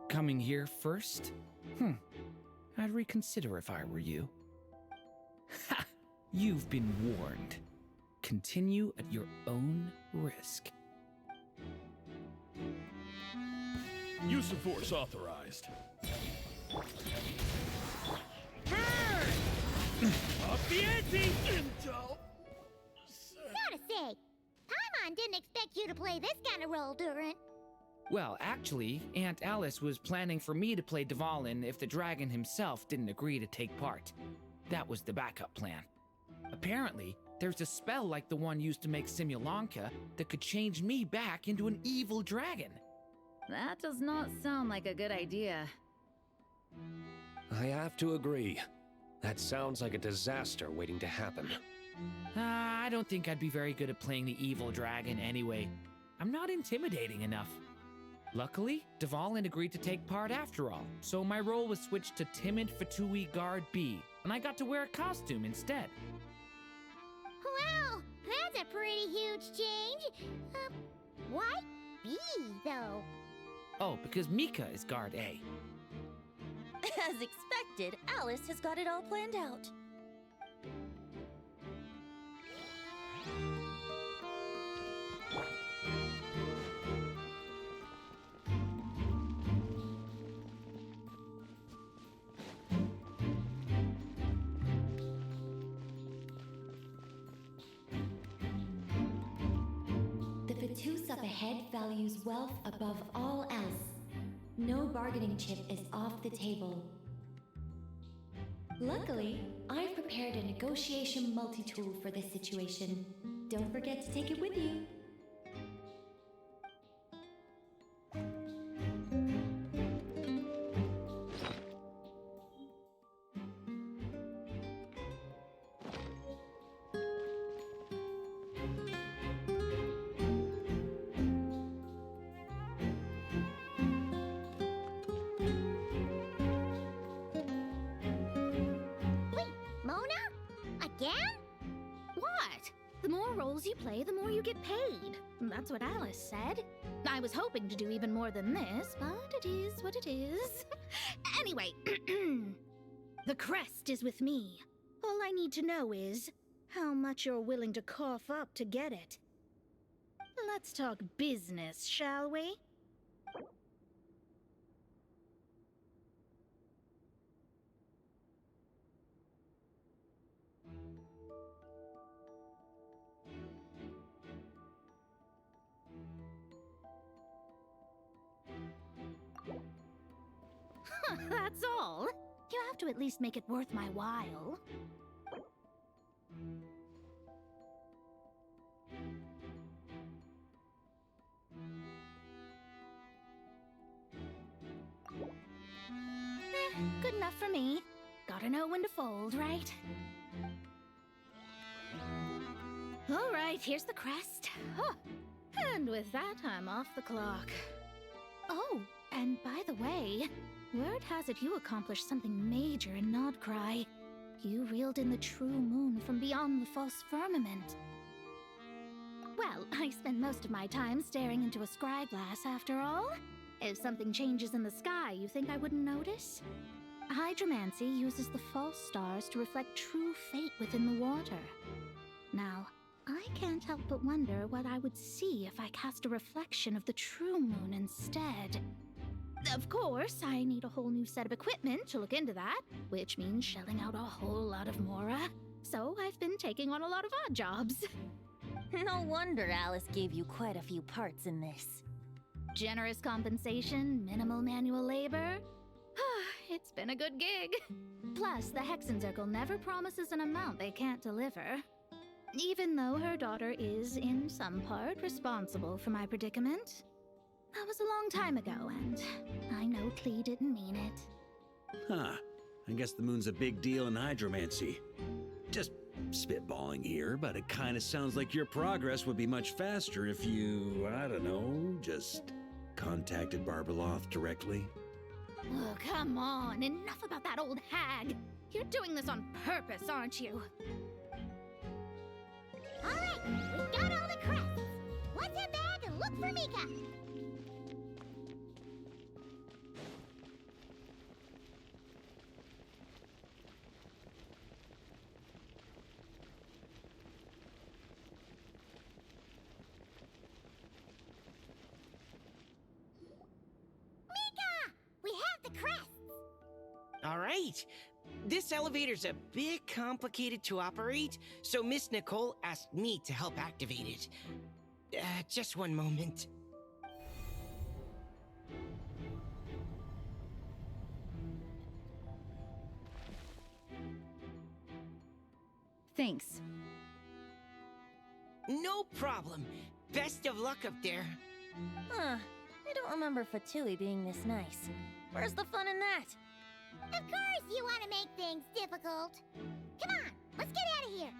Coming here first? I'd reconsider if I were you. Ha! You've been warned. Continue at your own risk. Use of force authorized. Up the ante! Gotta say, Paimon didn't expect you to play this kind of role, Durant. Well, actually, Aunt Alice was planning for me to play Dvalin if the dragon himself didn't agree to take part. That was the backup plan. Apparently, there's a spell like the one used to make Simulanka that could change me back into an evil dragon. That does not sound like a good idea. I have to agree. That sounds like a disaster waiting to happen. I don't think I'd be very good at playing the evil dragon anyway. I'm not intimidating enough. Luckily, Dvalin agreed to take part after all, so my role was switched to Timid Fatui Guard B, and I got to wear a costume instead. Wow, that's a pretty huge change. Why B, though? Oh, because Mika is Guard A. As expected, Alice has got it all planned out. The Fatus up ahead values wealth above all else. No bargaining chip is off the table. Luckily, I've prepared a negotiation multi-tool for this situation. Don't forget to take it with you. The more roles you play, the more you get paid. That's what Alice said. I was hoping to do even more than this, but it is what it is. Anyway, the crest is with me. All I need to know is how much you're willing to cough up to get it. Let's talk business, shall we? That's all. You have to at least make it worth my while. Good enough for me. Gotta know when to fold, right? All right, here's the crest. Huh. And with that, I'm off the clock. Oh, and by the way, word has it you accomplished something major in Nodcry. You reeled in the true moon from beyond the false firmament. Well, I spend most of my time staring into a scryglass after all. If something changes in the sky, you think I wouldn't notice? Hydromancy uses the false stars to reflect true fate within the water. Now, I can't help but wonder what I would see if I cast a reflection of the true moon instead. Of course, I need a whole new set of equipment to look into that, which means shelling out a whole lot of mora. So I've been taking on a lot of odd jobs. No wonder Alice gave you quite a few parts in this. Generous compensation, minimal manual labor. It's been a good gig. Plus, the Hexen Circle never promises an amount they can't deliver. Even though her daughter is, in some part, responsible for my predicament. That was a long time ago, and I know Klee didn't mean it. Huh. I guess the moon's a big deal in hydromancy. Just spitballing here, but it kind of sounds like your progress would be much faster if you, I don't know, just contacted Barbeloth directly. Oh, come on. Enough about that old hag. You're doing this on purpose, aren't you? All right, we got all the crests. What's her bag and look for Mika? Mika! We have the crests. All right. This elevator's a bit complicated to operate, so Miss Nicole asked me to help activate it. Just one moment. Thanks. No problem. Best of luck up there. Huh. I don't remember Fatui being this nice. Where's the fun in that? Of course you want to make things difficult. Come on, let's get out of here.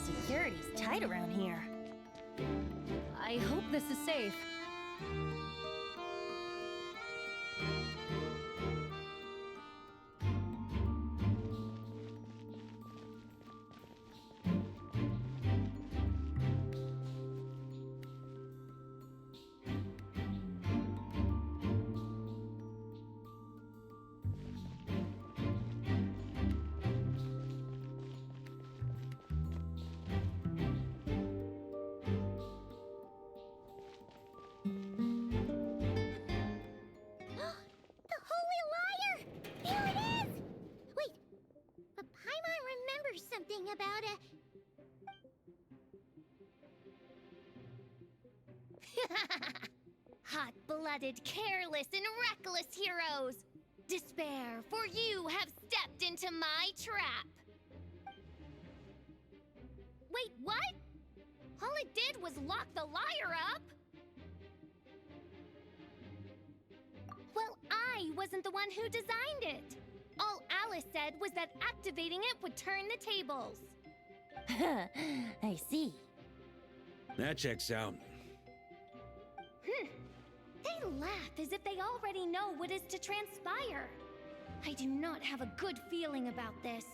Security's tight around here. I hope this is safe. About Hot-blooded, careless, and reckless heroes! Despair, for you have stepped into my trap! Wait, what? All it did was lock the liar up? Well, I wasn't the one who designed it! All Alice said was that activating it would turn the tables. I see. That checks out. They laugh as if they already know what is to transpire. I do not have a good feeling about this.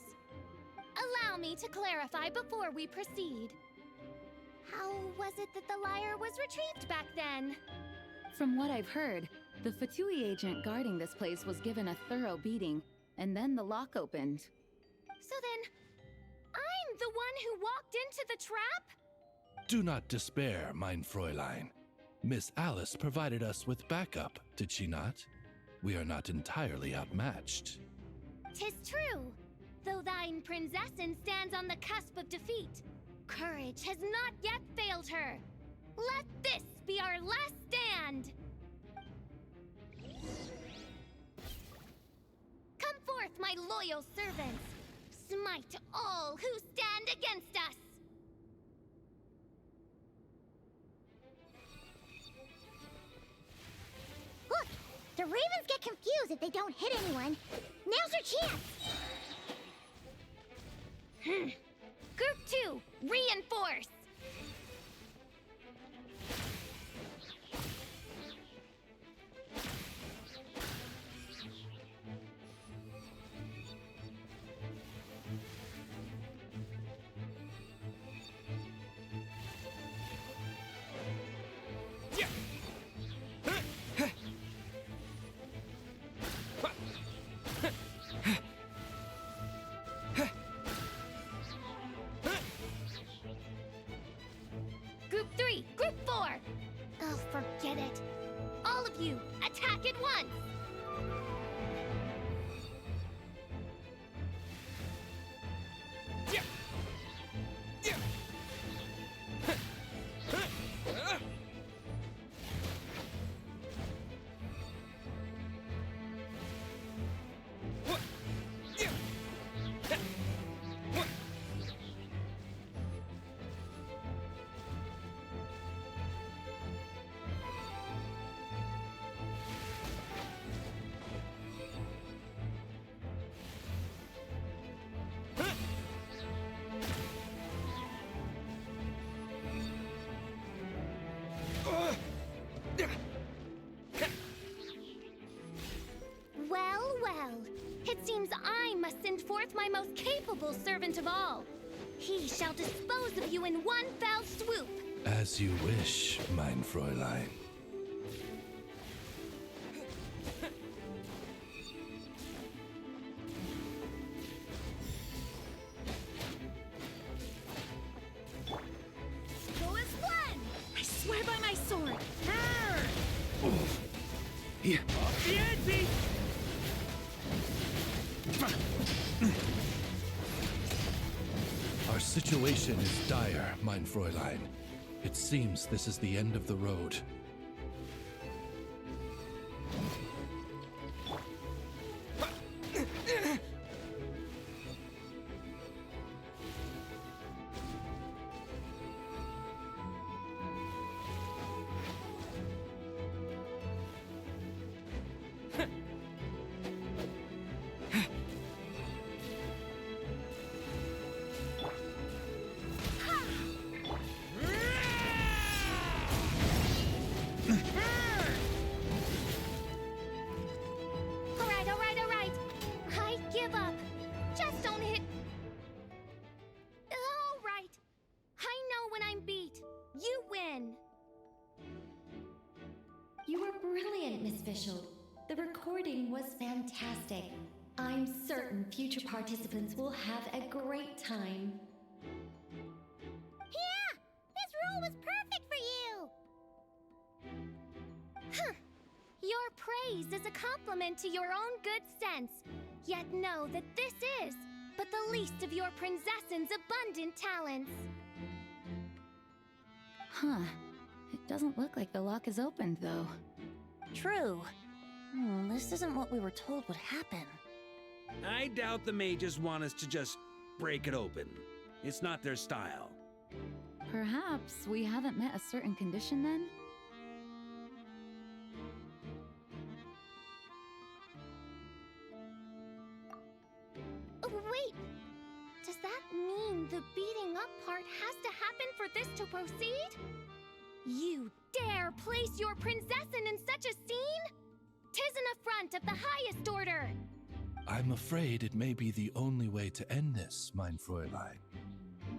Allow me to clarify before we proceed. How was it that the liar was retrieved back then? From what I've heard, the Fatui agent guarding this place was given a thorough beating, and then the lock opened. So then, I'm the one who walked into the trap? Do not despair, mein Fräulein. Miss Alice provided us with backup, did she not? We are not entirely outmatched. 'Tis true, though thine Prinzessin stands on the cusp of defeat. Courage has not yet failed her. Let this be our last stand! Come forth, my loyal servants! Smite all who stand against us! Look! The Ravens get confused if they don't hit anyone. Now's your chance! Group 2, reinforce! Group 3, Group 4! Oh, forget it. All of you, attack at once! Well, well. It seems I must send forth my most capable servant of all. He shall dispose of you in one fell swoop. As you wish, mein Fräulein. Go as one! I swear by my sword! Yeah. Our situation is dire, mein Fräulein. It seems this is the end of the road. Alright. I give up. Just don't hit. Alright. I know when I'm beat. You win. You were brilliant, Miss Fischl. The recording was fantastic. I'm certain future participants will have a great time. Yeah! This role was perfect for you! Huh. Your praise is a compliment to your own good sense. Yet know that this is but the least of your princess's abundant talents. Huh. It doesn't look like the lock is opened, though. True. This isn't what we were told would happen. I doubt the mages want us to just break it open. It's not their style. Perhaps we haven't met a certain condition then? Wait! Does that mean the beating up part has to happen for this to proceed? You dare place your princessin in such a scene? 'Tis an affront of the highest order! I'm afraid it may be the only way to end this, mein Fräulein.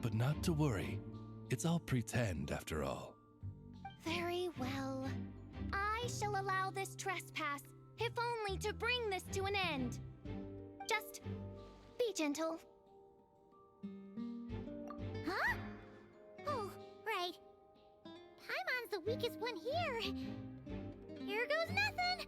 But not to worry. It's all pretend, after all. Very well. I shall allow this trespass, if only to bring this to an end. Just be gentle. Huh? Oh, right. Paimon's the weakest one here. Here goes nothing.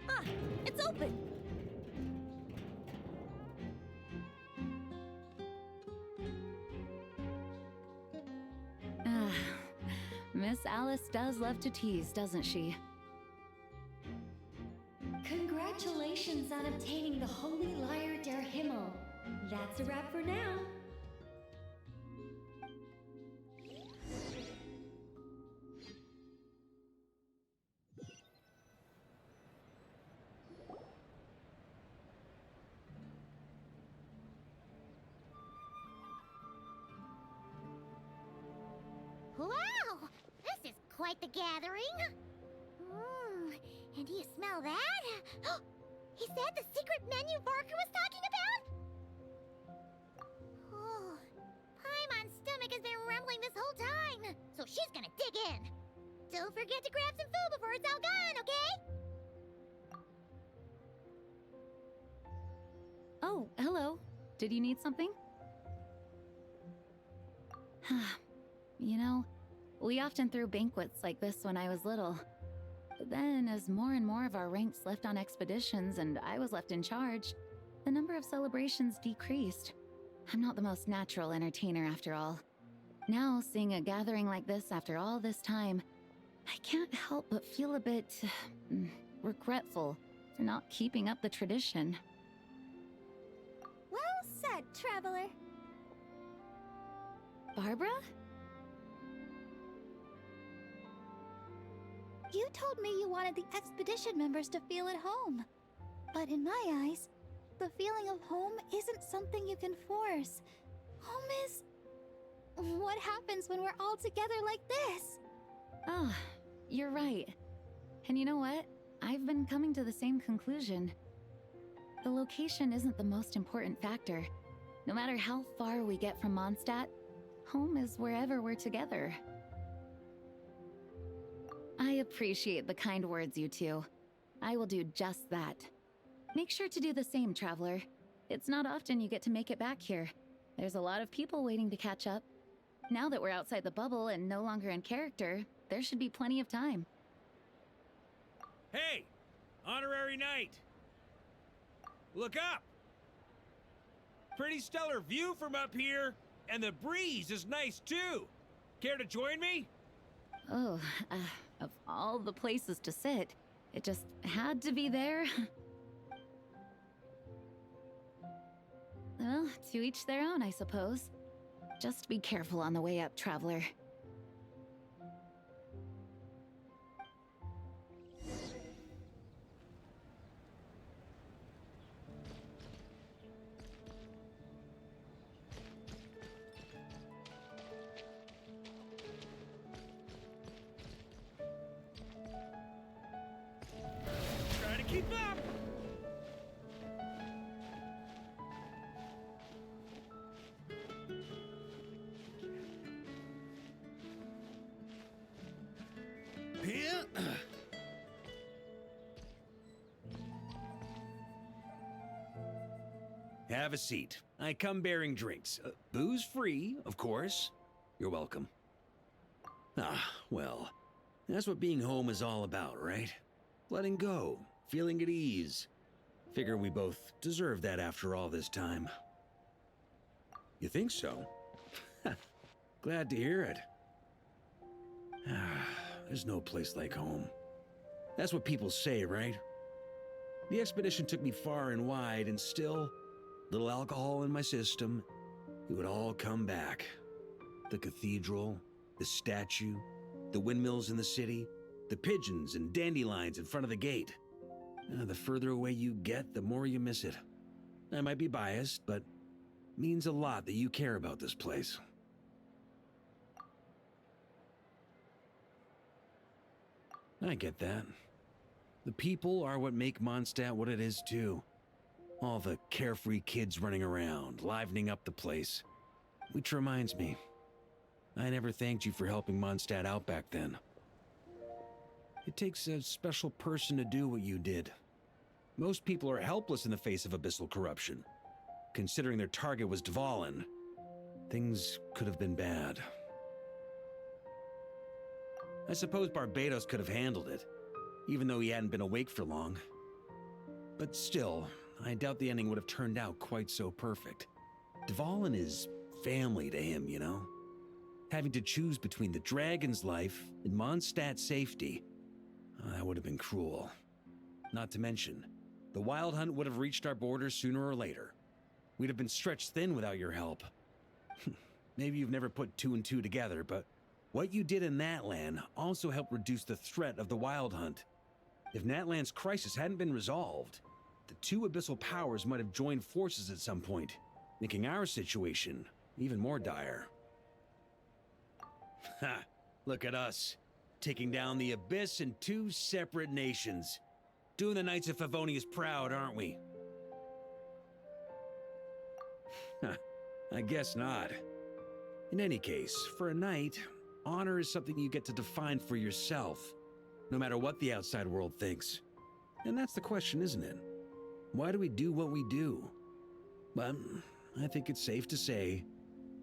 Ah, it's open! Miss Alice does love to tease, doesn't she? Congratulations on obtaining the Holy Lyre der Himmel. That's a wrap for now. Wow! This is quite the gathering. And do you smell that? Is that the secret menu Barker was talking about? Oh, Paimon's stomach has been rumbling this whole time, so she's gonna dig in. Don't forget to grab some food before it's all gone, okay? Oh, hello. Did you need something? You know, we often threw banquets like this when I was little. But then, as more and more of our ranks left on expeditions and I was left in charge, the number of celebrations decreased. I'm not the most natural entertainer after all. Now, seeing a gathering like this after all this time, I can't help but feel a bit regretful for not keeping up the tradition. Well said, traveler. Barbara? You told me you wanted the expedition members to feel at home. But in my eyes, the feeling of home isn't something you can force. Home is... what happens when we're all together like this? Oh, you're right. And you know what? I've been coming to the same conclusion. The location isn't the most important factor. No matter how far we get from Mondstadt, home is wherever we're together. I appreciate the kind words, you two. I will do just that. Make sure to do the same, traveler. It's not often you get to make it back here. There's a lot of people waiting to catch up. Now that we're outside the bubble and no longer in character, there should be plenty of time. Hey! Honorary Knight! Look up! Pretty stellar view from up here, and the breeze is nice too. Care to join me? Oh, of all the places to sit, it just had to be there. Well, to each their own, I suppose. Just be careful on the way up, traveler. Try to keep up! Here? Have a seat. I come bearing drinks. Booze free, of course. You're welcome. Ah, well, that's what being home is all about, right? Letting go, feeling at ease. Figure we both deserve that after all this time. You think so? Glad to hear it. There's no place like home. That's what people say, right? The expedition took me far and wide, and still, little alcohol in my system, it would all come back. The cathedral, the statue, the windmills in the city, the pigeons and dandelions in front of the gate. The further away you get, the more you miss it. I might be biased, but it means a lot that you care about this place. I get that. The people are what make Mondstadt what it is, too. All the carefree kids running around, livening up the place. Which reminds me, I never thanked you for helping Mondstadt out back then. It takes a special person to do what you did. Most people are helpless in the face of abyssal corruption. Considering their target was Dvalin, things could have been bad. I suppose Barbados could have handled it, even though he hadn't been awake for long. But still, I doubt the ending would have turned out quite so perfect. Dvalin is family to him, you know? Having to choose between the dragon's life and Mondstadt's safety, that would have been cruel. Not to mention, the Wild Hunt would have reached our borders sooner or later. We'd have been stretched thin without your help. Maybe you've never put two and two together, but what you did in Natlan also helped reduce the threat of the Wild Hunt. If Natlan's crisis hadn't been resolved, the two abyssal powers might have joined forces at some point, making our situation even more dire. Ha! Look at us, taking down the Abyss in two separate nations. Doing the Knights of Favonius proud, aren't we? I guess not. In any case, for a knight, honor is something you get to define for yourself, no matter what the outside world thinks. And that's the question, isn't it? Why do we do what we do? But I think it's safe to say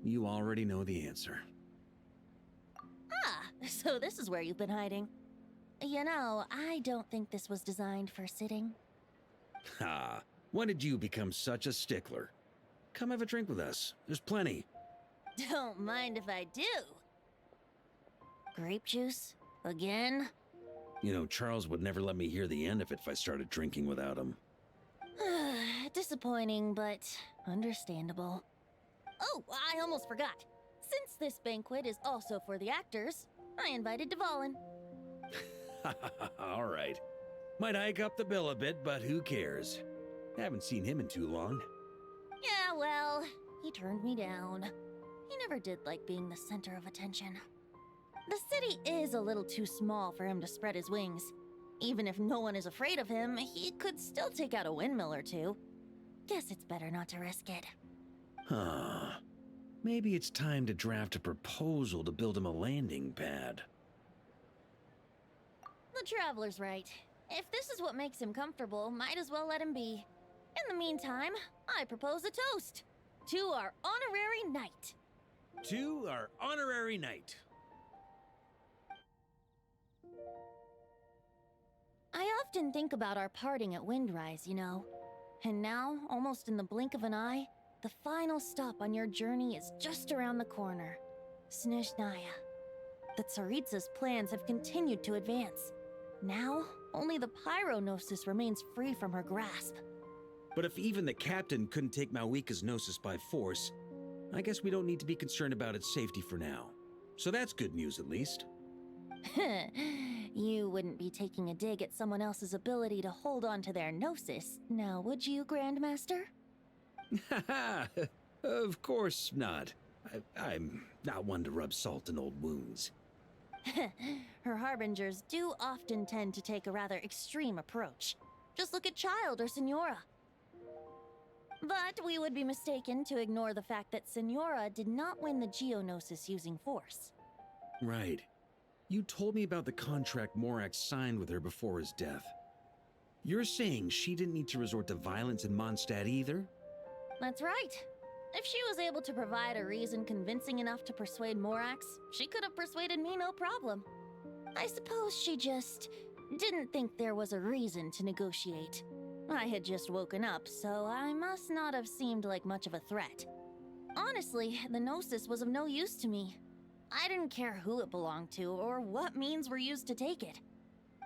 you already know the answer. Ah, so this is where you've been hiding. You know, I don't think this was designed for sitting. Ha! When did you become such a stickler? Come have a drink with us. There's plenty. Don't mind if I do. Grape juice? Again? You know, Charles would never let me hear the end of it if I started drinking without him. Disappointing, but understandable. Oh, I almost forgot. Since this banquet is also for the actors, I invited Dvalin. All right. Might hike up the bill a bit, but who cares? Haven't seen him in too long. Yeah, well, he turned me down. He never did like being the center of attention. The city is a little too small for him to spread his wings. Even if no one is afraid of him, he could still take out a windmill or two. Guess it's better not to risk it. Huh. Maybe it's time to draft a proposal to build him a landing pad. The Traveler's right. If this is what makes him comfortable, might as well let him be. In the meantime, I propose a toast to our honorary knight. To our honorary knight. I often think about our parting at Windrise, you know. And now, almost in the blink of an eye, the final stop on your journey is just around the corner. Snezhnaya. The Tsaritsa's plans have continued to advance. Now, only the Pyronosis remains free from her grasp. But if even the captain couldn't take Malwika's Gnosis by force, I guess we don't need to be concerned about its safety for now. So that's good news, at least. You wouldn't be taking a dig at someone else's ability to hold on to their Gnosis, now would you, Grandmaster? Haha, of course not. I'm not one to rub salt in old wounds. Her harbingers do often tend to take a rather extreme approach. Just look at Child or Senora. But we would be mistaken to ignore the fact that Senora did not win the Geonosis using force. Right. You told me about the contract Morax signed with her before his death. You're saying she didn't need to resort to violence in Mondstadt either? That's right. If she was able to provide a reason convincing enough to persuade Morax, she could have persuaded me no problem. I suppose she just didn't think there was a reason to negotiate. I had just woken up, so I must not have seemed like much of a threat. Honestly, the Gnosis was of no use to me. I didn't care who it belonged to or what means were used to take it.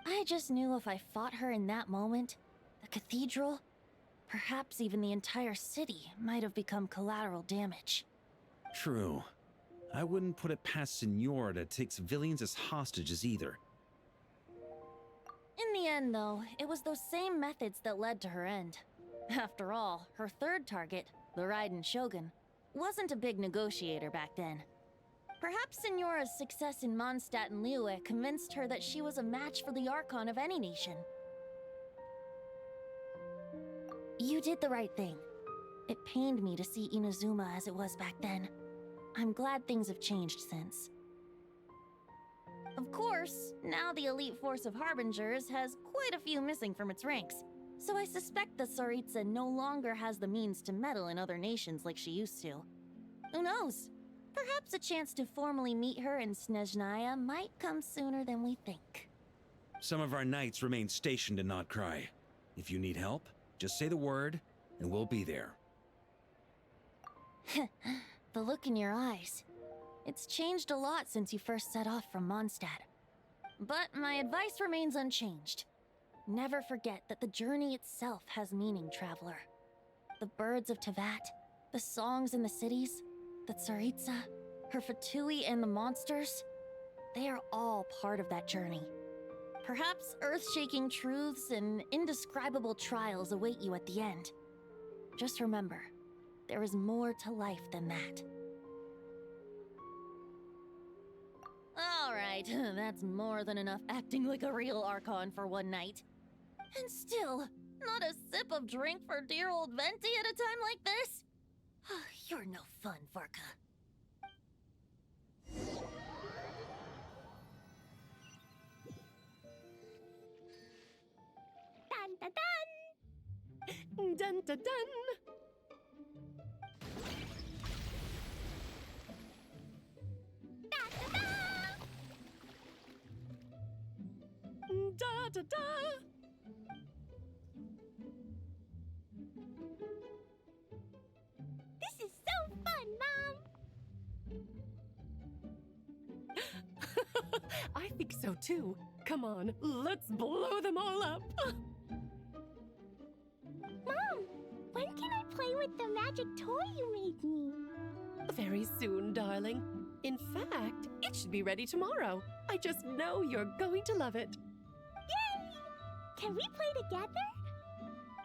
I just knew if I fought her in that moment, the cathedral, perhaps even the entire city, might have become collateral damage. True. I wouldn't put it past Senora to take civilians as hostages either. In the end, though, it was those same methods that led to her end. After all, her third target, the Raiden Shogun, wasn't a big negotiator back then. Perhaps Senora's success in Mondstadt and Liyue convinced her that she was a match for the Archon of any nation. You did the right thing. It pained me to see Inazuma as it was back then. I'm glad things have changed since. Of course, now the elite force of Harbingers has quite a few missing from its ranks, so I suspect the Tsaritsa no longer has the means to meddle in other nations like she used to. Who knows? Perhaps a chance to formally meet her in Snezhnaya might come sooner than we think. Some of our knights remain stationed in Not Cry. If you need help, just say the word, and we'll be there. The look in your eyes. It's changed a lot since you first set off from Mondstadt. But my advice remains unchanged. Never forget that the journey itself has meaning, traveler. The birds of Tevat, the songs in the cities, the Tsaritsa, her Fatui and the monsters, they are all part of that journey. Perhaps earth-shaking truths and indescribable trials await you at the end. Just remember, there is more to life than that. Alright, that's more than enough acting like a real Archon for one night. And still, not a sip of drink for dear old Venti at a time like this? You're no fun, Varka. Dun dun dun! Dun dun dun! Da-da-da! This is so fun, Mom! I think so too. Come on, let's blow them all up. Mom, when can I play with the magic toy you made me? Very soon, darling. In fact, it should be ready tomorrow. I just know you're going to love it. Yay! Can we play together?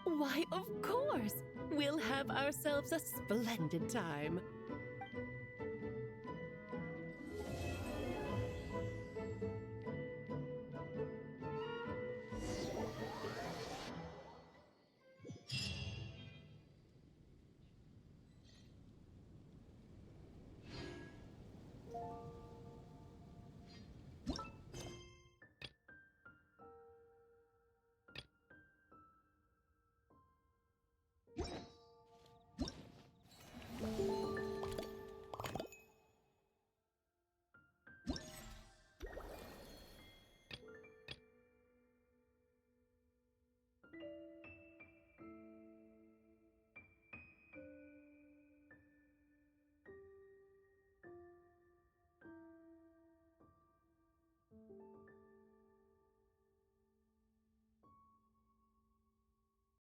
Why, of course. We'll have ourselves a splendid time.